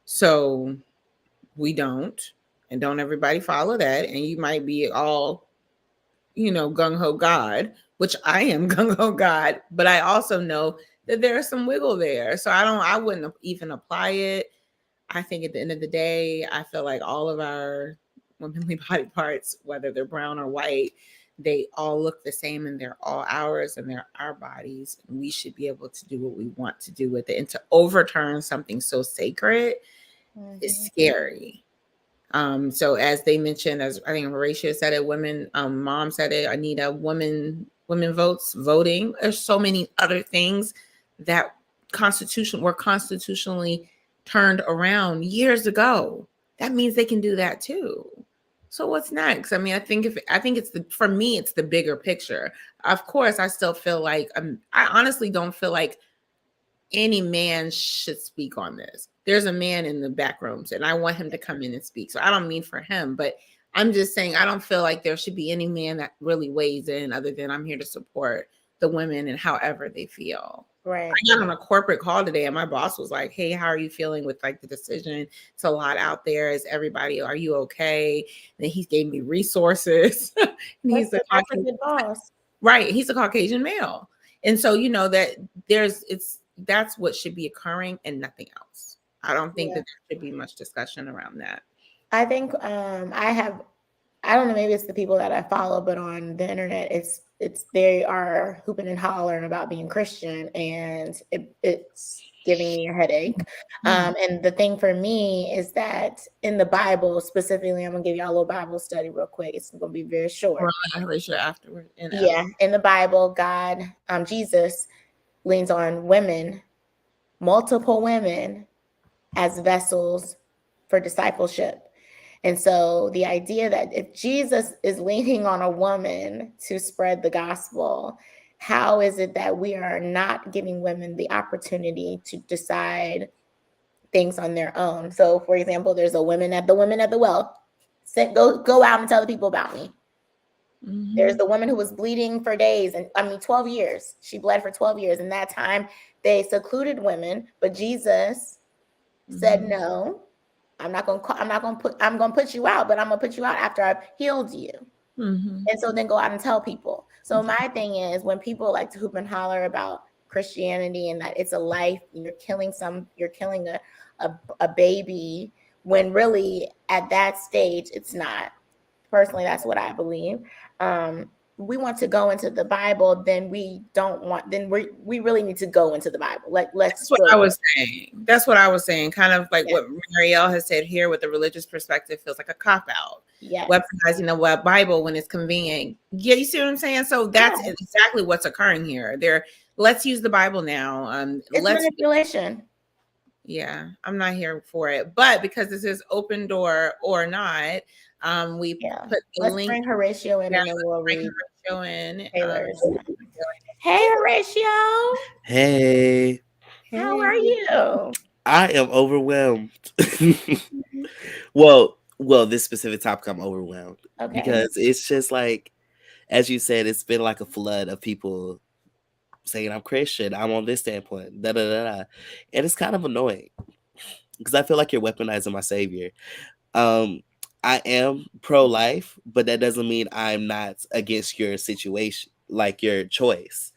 Speaker 1: So we don't. And don't everybody follow that. And you might be all, gung-ho God, which I am gung-ho God, but I also know that there's some wiggle there. So I wouldn't even apply it. I think at the end of the day, I feel like all of our womanly body parts, whether they're brown or white, they all look the same and they're all ours and they're our bodies. And we should be able to do what we want to do with it. And to overturn something so sacred is scary. So as they mentioned, as I think Horatio said it, women, Mom said it, Anita, women voting. There's so many other things that were constitutionally turned around years ago. That means they can do that too. So what's next? I mean, I think for me, it's the bigger picture. Of course, I still feel like I honestly don't feel like any man should speak on this. There's a man in the back rooms and I want him to come in and speak. So I don't mean for him, but I'm just saying I don't feel like there should be any man that really weighs in other than I'm here to support the women and however they feel.
Speaker 2: Right.
Speaker 1: I got on a corporate call today and my boss was like, hey, how are you feeling with like the decision? It's a lot out there. Are you okay? And then he gave me resources. And he's a Caucasian boss. Right. He's a Caucasian male. And so, that's what should be occurring and nothing else. I don't think that there should be much discussion around that.
Speaker 2: I think I don't know, maybe it's the people that I follow, but on the internet, they are hooping and hollering about being Christian and it's giving me a headache. And the thing for me is that in the Bible specifically, I'm gonna give y'all a little Bible study real quick. It's gonna be very short.
Speaker 1: Afterward.
Speaker 2: In the Bible, God, Jesus leans on women, multiple women, as vessels for discipleship. And so the idea that if Jesus is leaning on a woman to spread the gospel, how is it that we are not giving women the opportunity to decide things on their own? So, for example, there's a woman at the well. Go out and tell the people about me. Mm-hmm. There's the woman who was bleeding for days, 12 years. She bled for 12 years. In that time, they secluded women, but Jesus said, no, I'm going to put you out, but I'm going to put you out after I've healed you. Mm-hmm. And so then go out and tell people. So my thing is, when people like to hoop and holler about Christianity and that it's a life, you're killing a baby, when really at that stage, it's not. Personally, that's what I believe. We want to go into the Bible, then we really need to go into the Bible. That's
Speaker 1: what I was saying. That's what I was saying. Kind of like what Marielle has said here with the religious perspective feels like a cop-out. Yeah. Weaponizing the Bible when it's convenient. Yeah, you see what I'm saying? So that's exactly what's occurring here. Let's use the Bible now.
Speaker 2: It's manipulation.
Speaker 1: Yeah, I'm not here for it. But because this is open door or not, we put the
Speaker 2: Let's
Speaker 1: link.
Speaker 2: Bring Horatio in and then we'll read
Speaker 1: Horatio in.
Speaker 2: Hey, Horatio.
Speaker 5: Hey.
Speaker 2: How are you?
Speaker 5: I am overwhelmed. Well, well, this specific topic, I'm overwhelmed because it's just like, as you said, it's been like a flood of people saying I'm Christian, I'm on this standpoint, da da da da, and it's kind of annoying because I feel like you're weaponizing my savior. I am pro-life, but that doesn't mean I'm not against your situation, like your choice.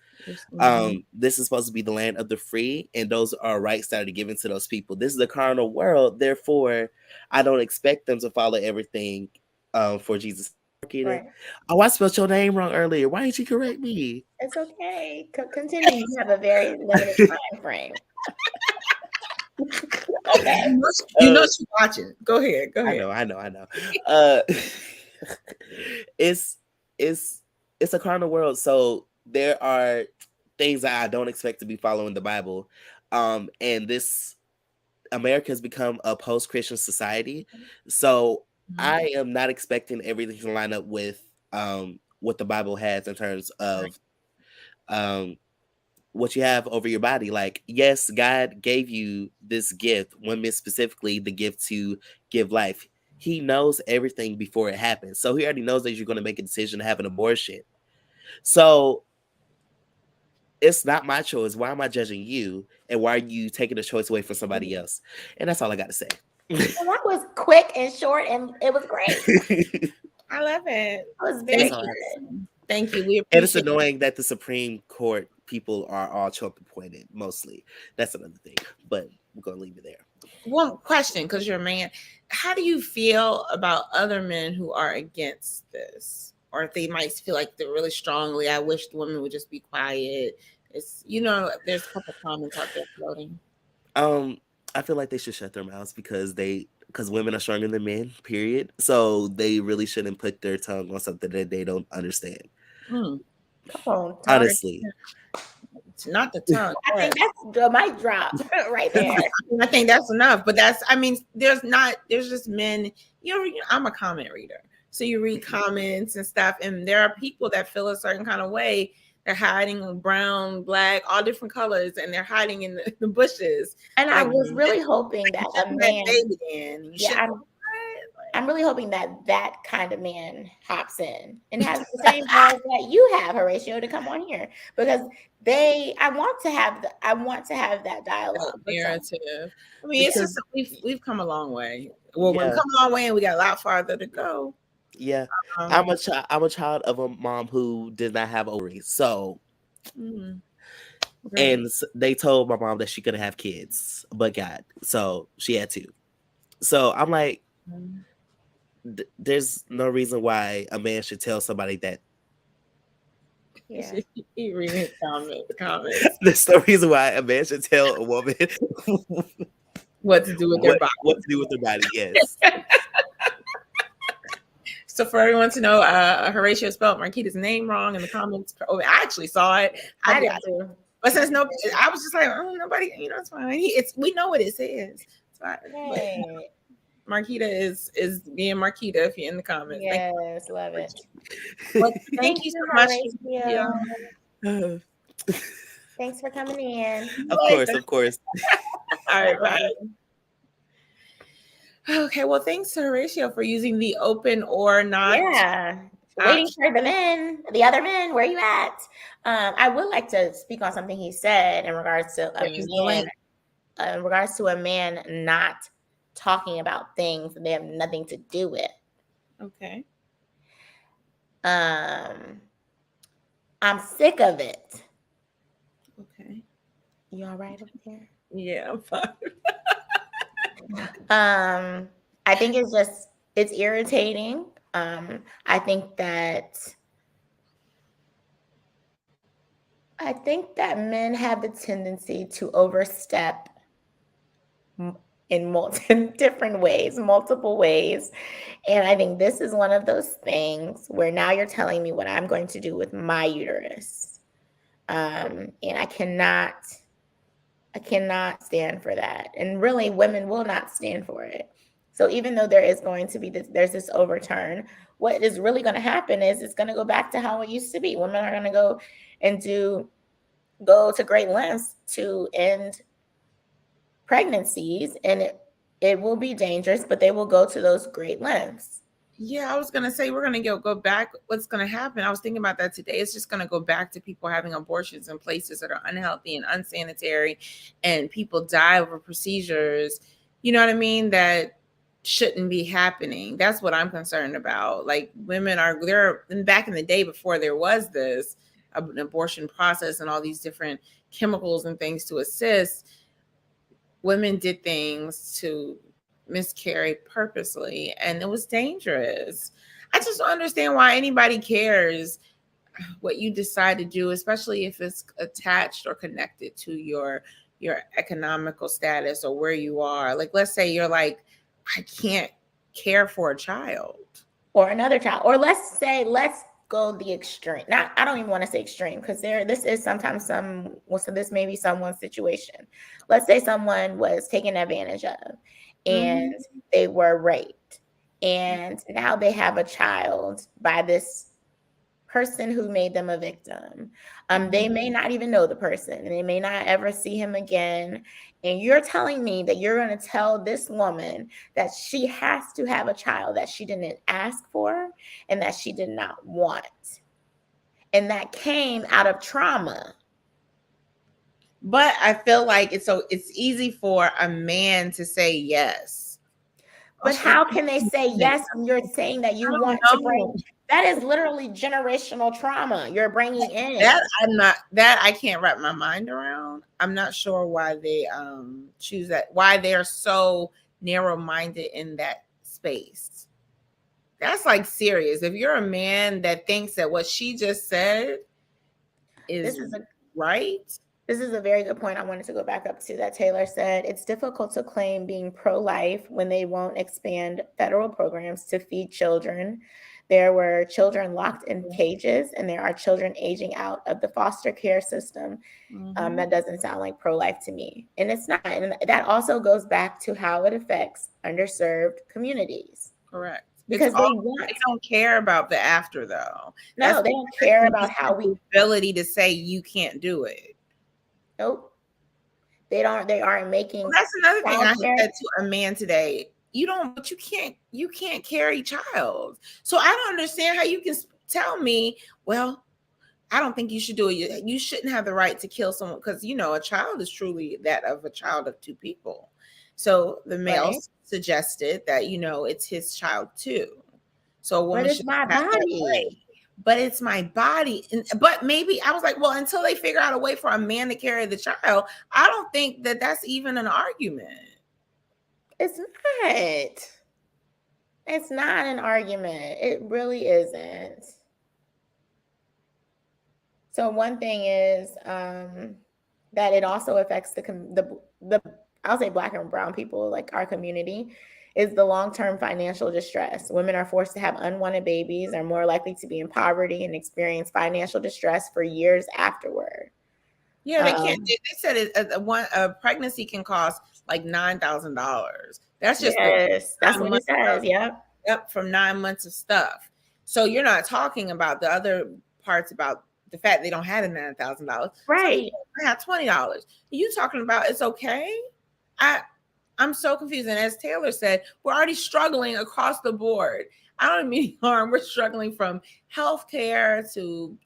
Speaker 5: This is supposed to be the land of the free, and those are rights that are given to those people. This is a carnal world, therefore, I don't expect them to follow everything for Jesus. Right. Oh, I spelled your name wrong earlier. Why didn't you correct me?
Speaker 2: It's okay. Continue. You have a very limited time frame.
Speaker 1: Okay. You know she's watching. Go ahead. Go ahead.
Speaker 5: I know. It's a carnal world, so there are things that I don't expect to be following the Bible. And this America has become a post-Christian society, so I am not expecting everything to line up with what the Bible has in terms of what you have over your body. Like, yes, God gave you this gift, women specifically, the gift to give life. He knows everything before it happens. So he already knows that you're going to make a decision to have an abortion. So it's not my choice. Why am I judging you? And why are you taking the choice away from somebody else? And that's all I got to say.
Speaker 2: Well, that was quick and short, and it was great.
Speaker 1: I love it.
Speaker 2: It was very good.
Speaker 1: Thank you. We appreciate
Speaker 5: and it's annoying that the Supreme Court people are all Trump appointed, mostly. That's another thing. But we're going to leave it there.
Speaker 1: One question, because you're a man. How do you feel about other men who are against this? Or if they might feel like they're really strongly, I wish the women would just be quiet. It's, there's a couple comments out there floating.
Speaker 5: I feel like they should shut their mouths because women are stronger than men, period. So they really shouldn't put their tongue on something that they don't understand.
Speaker 2: Come on,
Speaker 5: honestly.
Speaker 1: It's not the tongue.
Speaker 2: I think that's the mic drop right there.
Speaker 1: I think that's enough. But there's just men, I'm a comment reader. So you read comments and stuff, and there are people that feel a certain kind of way. They're hiding brown, black, all different colors, and they're hiding in the bushes.
Speaker 2: And I was really hoping that a man, I'm really hoping that kind of man hops in and has the same balls that you have, Horatio, to come on here, because I want to have that dialogue
Speaker 1: narrative. I mean, it's just we've come a long way. Well, we've come a long way, and we got a lot farther to go.
Speaker 5: Yeah, I'm a child of a mom who did not have ovaries, so and they told my mom that she couldn't have kids, but God, so she had to. So I'm like, there's no reason why a man should tell somebody that.
Speaker 2: Yeah,
Speaker 1: he reading comments.
Speaker 5: There's no reason why a man should tell a woman
Speaker 1: what to do with their body.
Speaker 5: What to do with their body? Yes.
Speaker 1: So for everyone to know, Horatio spelled Marquita's name wrong in the comments. I actually saw it.
Speaker 2: I did too.
Speaker 1: But since I was just like, nobody, it's fine. We know what it says. It's fine.
Speaker 2: Hey.
Speaker 1: Marquita is being Marquita if you're in the comments.
Speaker 2: Yes, love it.
Speaker 1: Well, thank you so much.
Speaker 2: Thanks for coming in.
Speaker 5: Of course.
Speaker 1: All right, bye. Okay, well, thanks to Horatio for using the open or not.
Speaker 2: Yeah. Waiting for the other men, where you at? I would like to speak on something he said in regards to a man not talking about things they have nothing to do with.
Speaker 1: Okay.
Speaker 2: I'm sick of it.
Speaker 1: Okay.
Speaker 2: You all right up there?
Speaker 1: Yeah, I'm fine.
Speaker 2: I think it's irritating. I think that men have the tendency to overstep in different ways, multiple ways. And I think this is one of those things where now you're telling me what I'm going to do with my uterus. And I cannot stand for that. And really, women will not stand for it. So even though there is going to be there's this overturn, what is really going to happen is it's going to go back to how it used to be. Women are going to go to great lengths to end pregnancies, and It will be dangerous, but they will go to those great lengths.
Speaker 1: Yeah, I was gonna say we're gonna go back. What's gonna happen? I was thinking about that today. It's just gonna go back to people having abortions in places that are unhealthy and unsanitary, and people die over procedures. You know what I mean? That shouldn't be happening. That's what I'm concerned about. Like women are there. And back in the day, before there was this an abortion process and all these different chemicals and things to assist, women did things to miscarry purposely, and it was dangerous. I just don't understand why anybody cares what you decide to do, especially if it's attached or connected to your economical status or where you are. Like, let's say you're like, I can't care for a child
Speaker 2: or another child, or let's go the extreme. Not, I don't even want to say extreme, because this is sometimes so this may be someone's situation. Let's say someone was taken advantage of and they were raped, and now they have a child by this person who made them a victim. They may not even know the person, and they may not ever see him again. And you're telling me that you're going to tell this woman that she has to have a child that she didn't ask for and that she did not want, and that came out of trauma.
Speaker 1: But I feel like it's easy for a man to say yes.
Speaker 2: But how can they say yes when you're saying that you want to bring? That is literally generational trauma you're bringing in.
Speaker 1: That I can't wrap my mind around. I'm not sure why they choose that. Why they are so narrow-minded in that space. That's like serious. If you're a man that thinks that what she just said is right.
Speaker 2: This is a very good point I wanted to go back up to, that Taylor said. It's difficult to claim being pro-life when they won't expand federal programs to feed children. There were children locked in cages, and there are children aging out of the foster care system. That doesn't sound like pro-life to me. And it's not. And that also goes back to how it affects underserved communities.
Speaker 1: Correct.
Speaker 2: Because they
Speaker 1: don't care about the after, though.
Speaker 2: No, they don't care about how we
Speaker 1: ability to say you can't do it.
Speaker 2: Nope. They aren't making.
Speaker 1: Well, that's another thing I said to a man today. You can't carry child. So I don't understand how you can tell me, well, I don't think you should do it. You shouldn't have the right to kill someone, because a child is truly that of a child of two people. So the male suggested that it's his child too. So a woman
Speaker 2: but it's my body.
Speaker 1: But it's my body. But maybe I was like, well, until they figure out a way for a man to carry the child, I don't think that that's even an argument.
Speaker 2: It's not. It's not an argument. It really isn't. So one thing is that it also affects the I'll say Black and brown people, like our community, is the long-term financial distress. Women are forced to have unwanted babies, are more likely to be in poverty, and experience financial distress for years afterward.
Speaker 1: Yeah, they can't. They said a pregnancy can cost like $9,000. That's just
Speaker 2: that's what it says.
Speaker 1: Yep, from 9 months of stuff. So you're not talking about the other parts about the fact they don't have the $9,000.
Speaker 2: Right.
Speaker 1: So I have $20. You talking about it's okay? I'm so confused. And as Taylor said, we're already struggling across the board. I don't mean harm. We're struggling from healthcare to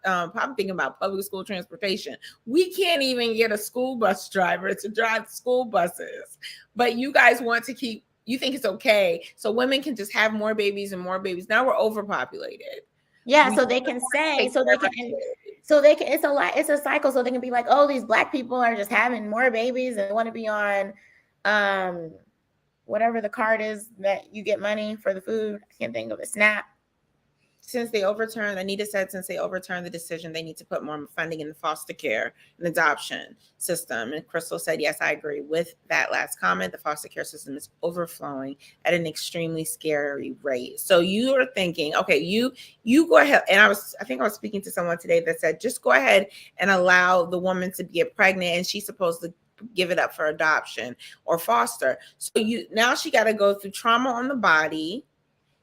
Speaker 1: I'm thinking about public school transportation. We can't even get a school bus driver to drive school buses. But you guys you think it's okay. So women can just have more babies and more babies. Now we're overpopulated.
Speaker 2: Yeah, so they can it's a cycle. So they can be like, oh, these Black people are just having more babies and want to be on whatever the card is that you get money for the food. I can't think of it. SNAP.
Speaker 1: Anita said, since they overturned the decision, they need to put more funding in the foster care and adoption system. And Crystal said, yes, I agree with that last comment. The foster care system is overflowing at an extremely scary rate. So you are thinking, okay, you go ahead. And I think I was speaking to someone today that said, just go ahead and allow the woman to get pregnant, and she's supposed to give it up for adoption or foster. So now she got to go through trauma on the body,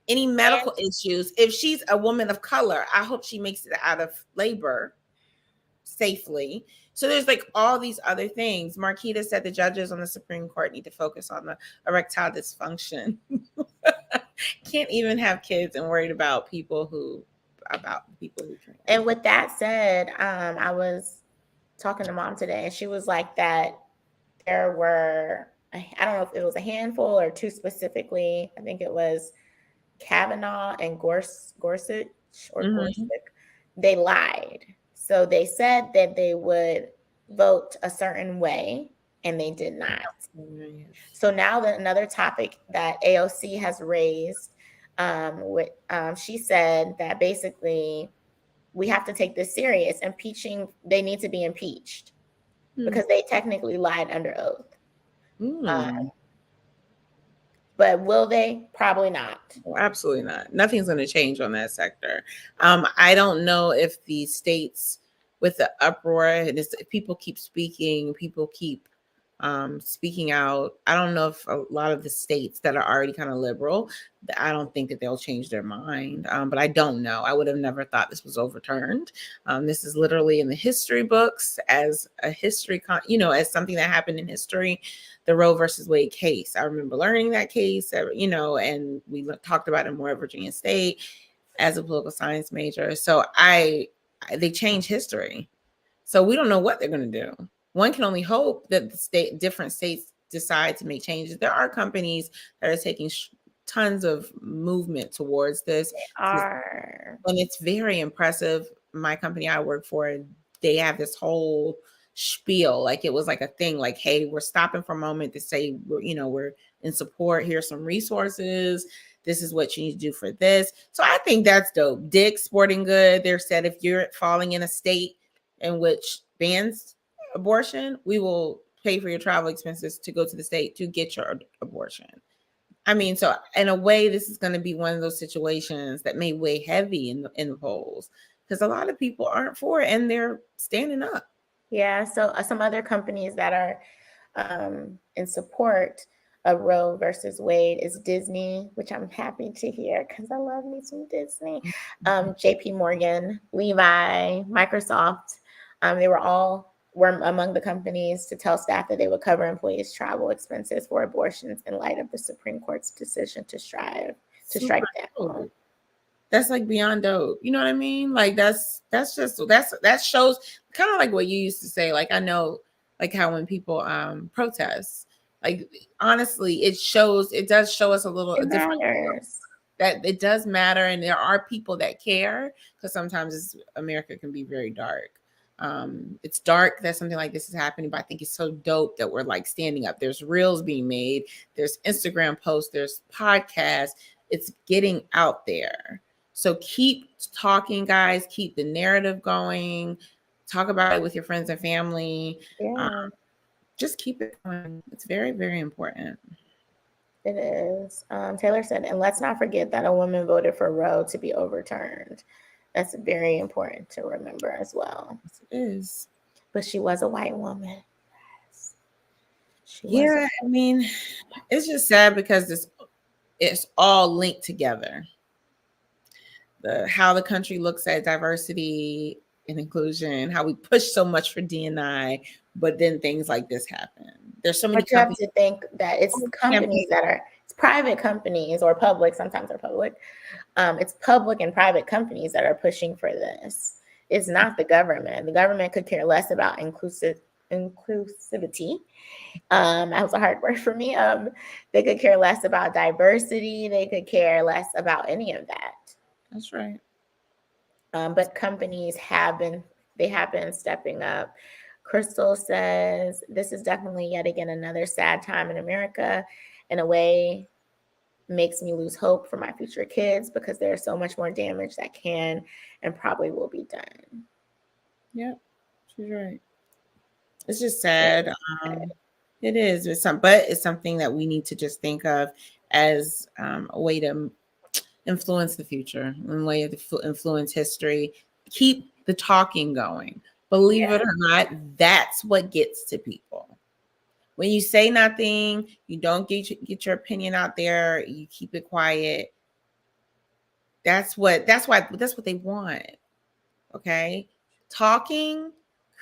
Speaker 1: any medical issues. If she's a woman of color, I hope she makes it out of labor safely. So there's like all these other things. Marquita said the judges on the Supreme Court need to focus on the erectile dysfunction. Can't even have kids and worried about people who drink.
Speaker 2: And with that said, I was talking to mom today, and she was like that there were, I don't know if it was a handful or two specifically. I think it was Kavanaugh and Gorsuch or Gorsuch. They lied. So they said that they would vote a certain way, and they did not. So now that another topic that AOC has raised, she said that basically we have to take this serious. They need to be impeached because they technically lied under oath. But will they? Probably not.
Speaker 1: Well, absolutely not. Nothing's going to change on that sector. I don't know if the states with the uproar and if people keep speaking, people keep speaking out. I don't know if a lot of the states that are already kind of liberal, I don't think that they'll change their mind. But I don't know. I would have never thought this was overturned. This is literally in the history books as a history, as something that happened in history. The Roe versus Wade case. I remember learning that case, and we talked about it more at Virginia State as a political science major. So they changed history. So we don't know what they're going to do. One can only hope that different states decide to make changes. There are companies that are taking tons of movement towards this.
Speaker 2: They are.
Speaker 1: And it's very impressive. My company I work for, they have this whole spiel, like it was like a thing, like, hey, we're stopping for a moment to say we're in support. Here's some resources. This is what you need to do for this. So I think that's dope. Dick's Sporting Good, they said if you're falling in a state in which bans abortion, we will pay for your travel expenses to go to the state to get your abortion. I mean, so in a way, this is going to be one of those situations that may weigh heavy in the polls because a lot of people aren't for it and they're standing up.
Speaker 2: Yeah, so some other companies that are in support of Roe versus Wade is Disney, which I'm happy to hear because I love me some Disney. JP Morgan, Levi, Microsoft, they were among the companies to tell staff that they would cover employees' travel expenses for abortions in light of the Supreme Court's decision to strike that.
Speaker 1: That's like beyond dope. You know what I mean? Like that shows kind of like what you used to say. Like I know like how when people protest, like honestly, it does show us a little different that it does matter. And there are people that care because sometimes America can be very dark. It's dark that something like this is happening, but I think it's so dope that we're like standing up. There's reels being made, there's Instagram posts, there's podcasts. It's getting out there. So keep talking, guys. Keep the narrative going. Talk about it with your friends and family.
Speaker 2: Yeah.
Speaker 1: Just keep it going. It's very, very important.
Speaker 2: It is. Taylor said, and let's not forget that a woman voted for Roe to be overturned. That's very important to remember as well.
Speaker 1: Yes, it is.
Speaker 2: But she was a white woman.
Speaker 1: Yes. I mean, it's just sad because it's all linked together. How the country looks at diversity and inclusion, how we push so much for D&I, but then things like this happen. There's so many.
Speaker 2: But you have to think that it's companies it's private companies or public. Sometimes they're public. It's public and private companies that are pushing for this. It's not the government. The government could care less about inclusivity. That was a hard word for me. They could care less about diversity. They could care less about any of that.
Speaker 1: That's right.
Speaker 2: But companies have been stepping up. Crystal says, this is definitely yet again another sad time in America. In a way, makes me lose hope for my future kids because there's so much more damage that can and probably will be done.
Speaker 1: Yep, she's right. It's just sad. It is. But it's something that we need to just think of as a way to influence the future, a way to influence history. Keep the talking going. Believe it or not, that's what gets to people. When you say nothing, you don't get your opinion out there, you keep it quiet. That's what they want. Okay? Talking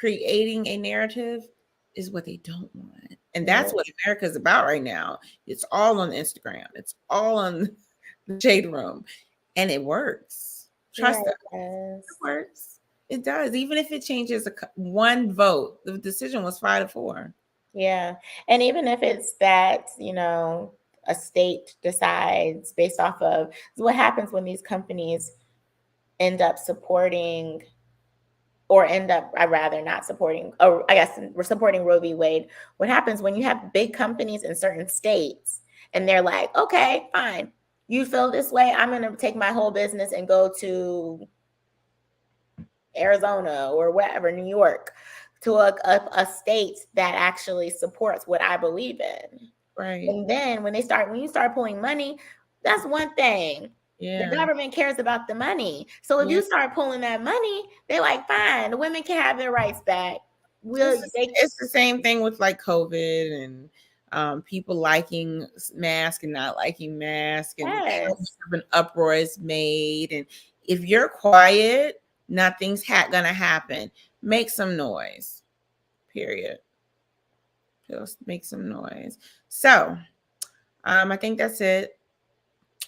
Speaker 1: creating a narrative is what they don't want. And that's what America's about right now. It's all on Instagram. It's all on the shade room. And it works. Trust us. It works. It does. Even if it changes one vote, the decision was 5-4.
Speaker 2: Yeah. And even if it's that, a state decides based off of what happens when these companies end up supporting or I'd rather not supporting, or I guess we're supporting Roe v. Wade. What happens when you have big companies in certain states and they're like, okay, fine. You feel this way. I'm going to take my whole business and go to Arizona or wherever, New York, to a state that actually supports what I believe in.
Speaker 1: Right.
Speaker 2: And then when you start pulling money, that's one thing.
Speaker 1: Yeah.
Speaker 2: The government cares about the money. So if you start pulling that money, they're like, fine, the women can have their rights back.
Speaker 1: It's the same thing with like COVID and people liking masks and not liking masks, and an uproar is made. And if you're quiet, nothing's gonna happen. Make some noise. Period. Just make some noise. So I think that's it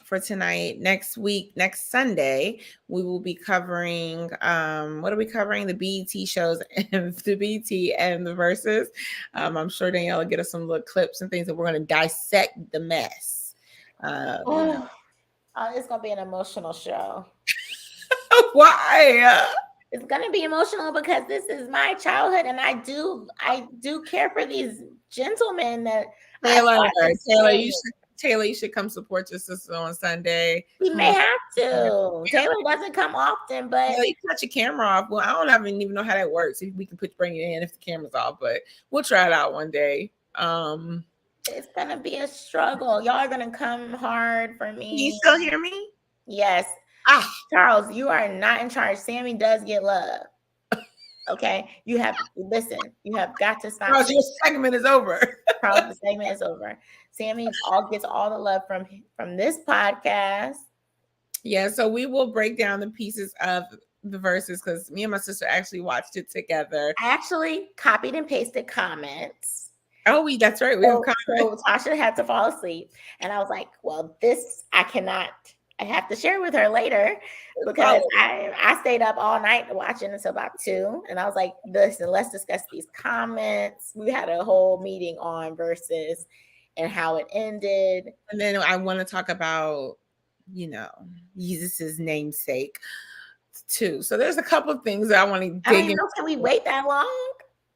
Speaker 1: for tonight. Next week, next Sunday, we will be covering what are we covering? The BET shows and the BET and the verses. I'm sure Danielle will get us some little clips and things that we're going to dissect the mess.
Speaker 2: It's gonna be an emotional show.
Speaker 1: Why?
Speaker 2: It's gonna be emotional because this is my childhood, and I do care for these gentlemen that
Speaker 1: Taylor, you should come support your sister on Sunday.
Speaker 2: We may have to. Taylor doesn't come often, but
Speaker 1: you cut your camera off. Well, I don't even know how that works. If we can bring you in if the camera's off, but we'll try it out one day.
Speaker 2: It's gonna be a struggle. Y'all are gonna come hard for me.
Speaker 1: Can you still hear me?
Speaker 2: Yes. Charles, you are not in charge. Sammy does get love. Okay, you have got to stop.
Speaker 1: Charles, your segment is over.
Speaker 2: Charles, the segment is over. Sammy gets all the love from this podcast.
Speaker 1: Yeah, so we will break down the pieces of the verses because me and my sister actually watched it together.
Speaker 2: I actually copied and pasted comments.
Speaker 1: Oh, that's right. We have comments.
Speaker 2: So Tasha had to fall asleep, and I was like, "Well, this I cannot. I have to share with her later because I stayed up all night watching until about 2, and I was like, "Listen, let's discuss these comments." We had a whole meeting on verses and how it ended,
Speaker 1: and then I want to talk about Jesus's namesake too. So there's a couple of things that I want to dig into.
Speaker 2: Can we wait that long?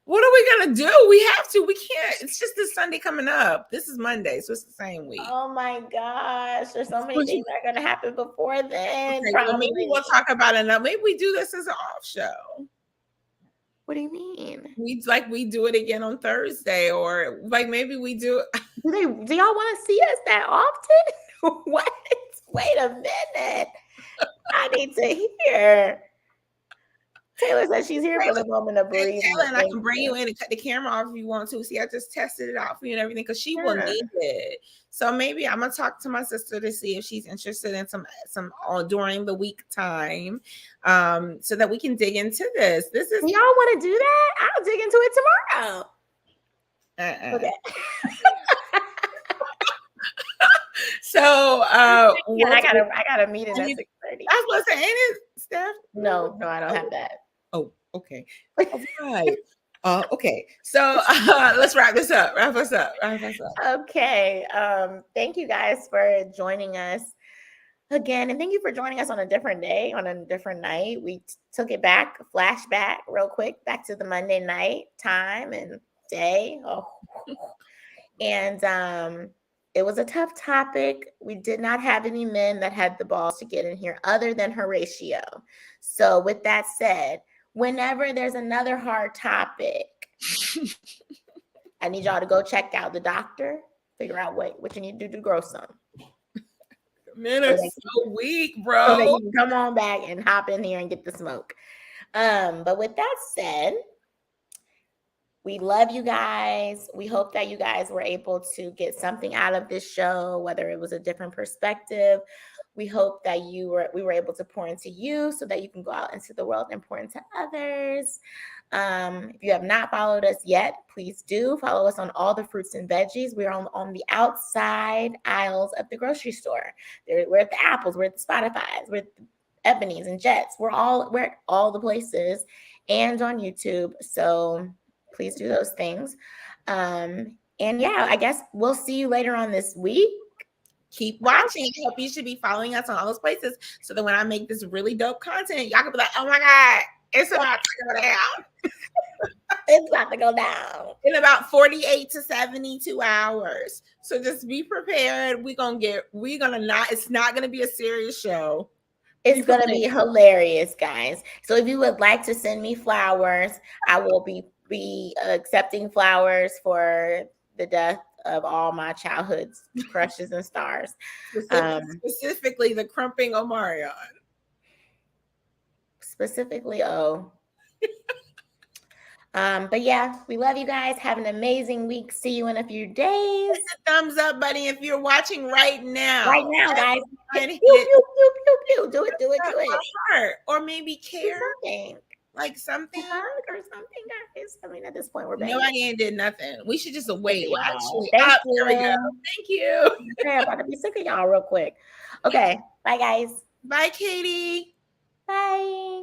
Speaker 1: What are we gonna do? We have to. We can't. It's just this Sunday coming up. This is Monday, so it's the same week.
Speaker 2: Oh my gosh, there's so many things that are gonna happen before then.
Speaker 1: Okay, well, maybe we'll talk about it now. Maybe we do this as an off show.
Speaker 2: What do you mean?
Speaker 1: We do it again on Thursday, or like maybe we do.
Speaker 2: Do y'all want to see us that often? What? Wait a minute. I need to hear. Taylor said she's here for the moment of breathing.
Speaker 1: Taylor, and I can bring you in and cut the camera off if you want to. See, I just tested it out for you and everything because she will need it. So maybe I'm gonna talk to my sister to see if she's interested in some during the week time, so that we can dig into this. This is
Speaker 2: y'all want to do that? I'll dig into it tomorrow. Okay.
Speaker 1: So
Speaker 2: I got a meeting at 6:30.
Speaker 1: I was gonna say, ain't it, Steph?
Speaker 2: No, I don't have that.
Speaker 1: Oh, okay. All right. Okay. So let's wrap this up. Wrap us up.
Speaker 2: Okay. Thank you guys for joining us again, and thank you for joining us on a different day, on a different night. We took it back, flashback real quick, back to the Monday night time and day. And it was a tough topic. We did not have any men that had the balls to get in here other than Horatio. So with that said, whenever there's another hard topic, I need y'all to go check out the doctor, figure out what you need to do to grow some.
Speaker 1: Men are so weak, bro.
Speaker 2: So that you can come on back and hop in here and get the smoke. But with that said, we love you guys. We hope that you guys were able to get something out of this show, whether it was a different perspective, We hope that we were able to pour into you so that you can go out into the world and pour into others. If you have not followed us yet, please do follow us on all the fruits and veggies. We're on the outside aisles of the grocery store. We're at the Apples, we're at the Spotify's, we're at the Ebony's and Jets. We're at all the places and on YouTube. So please do those things. And yeah, I guess we'll see you later on this week.
Speaker 1: Keep watching. I hope you should be following us on all those places so that when I make this really dope content, y'all can be like, oh my God, it's about to go down.
Speaker 2: It's about to go down
Speaker 1: in about 48 to 72 hours. So just be prepared. It's not gonna be a serious show.
Speaker 2: It's gonna be hilarious, guys. So if you would like to send me flowers, I will be accepting flowers for the death of all my childhood crushes and stars.
Speaker 1: Specifically the crumping Omarion.
Speaker 2: Specifically, but yeah, we love you guys. Have an amazing week. See you in a few days.
Speaker 1: Hit the thumbs up, buddy, if you're watching right now.
Speaker 2: Right now, guys.
Speaker 1: And
Speaker 2: pew, pew, pew, pew, pew. Do it.
Speaker 1: Or maybe care. Like something
Speaker 2: or something, guys. I mean, at this point, we're back.
Speaker 1: Nobody ain't did nothing. We should just wait.
Speaker 2: Wow.
Speaker 1: Actually,
Speaker 2: Thank
Speaker 1: you. There we go. Thank you.
Speaker 2: I'm about to be sick of y'all real quick. Okay, bye, guys.
Speaker 1: Bye, Katie.
Speaker 2: Bye.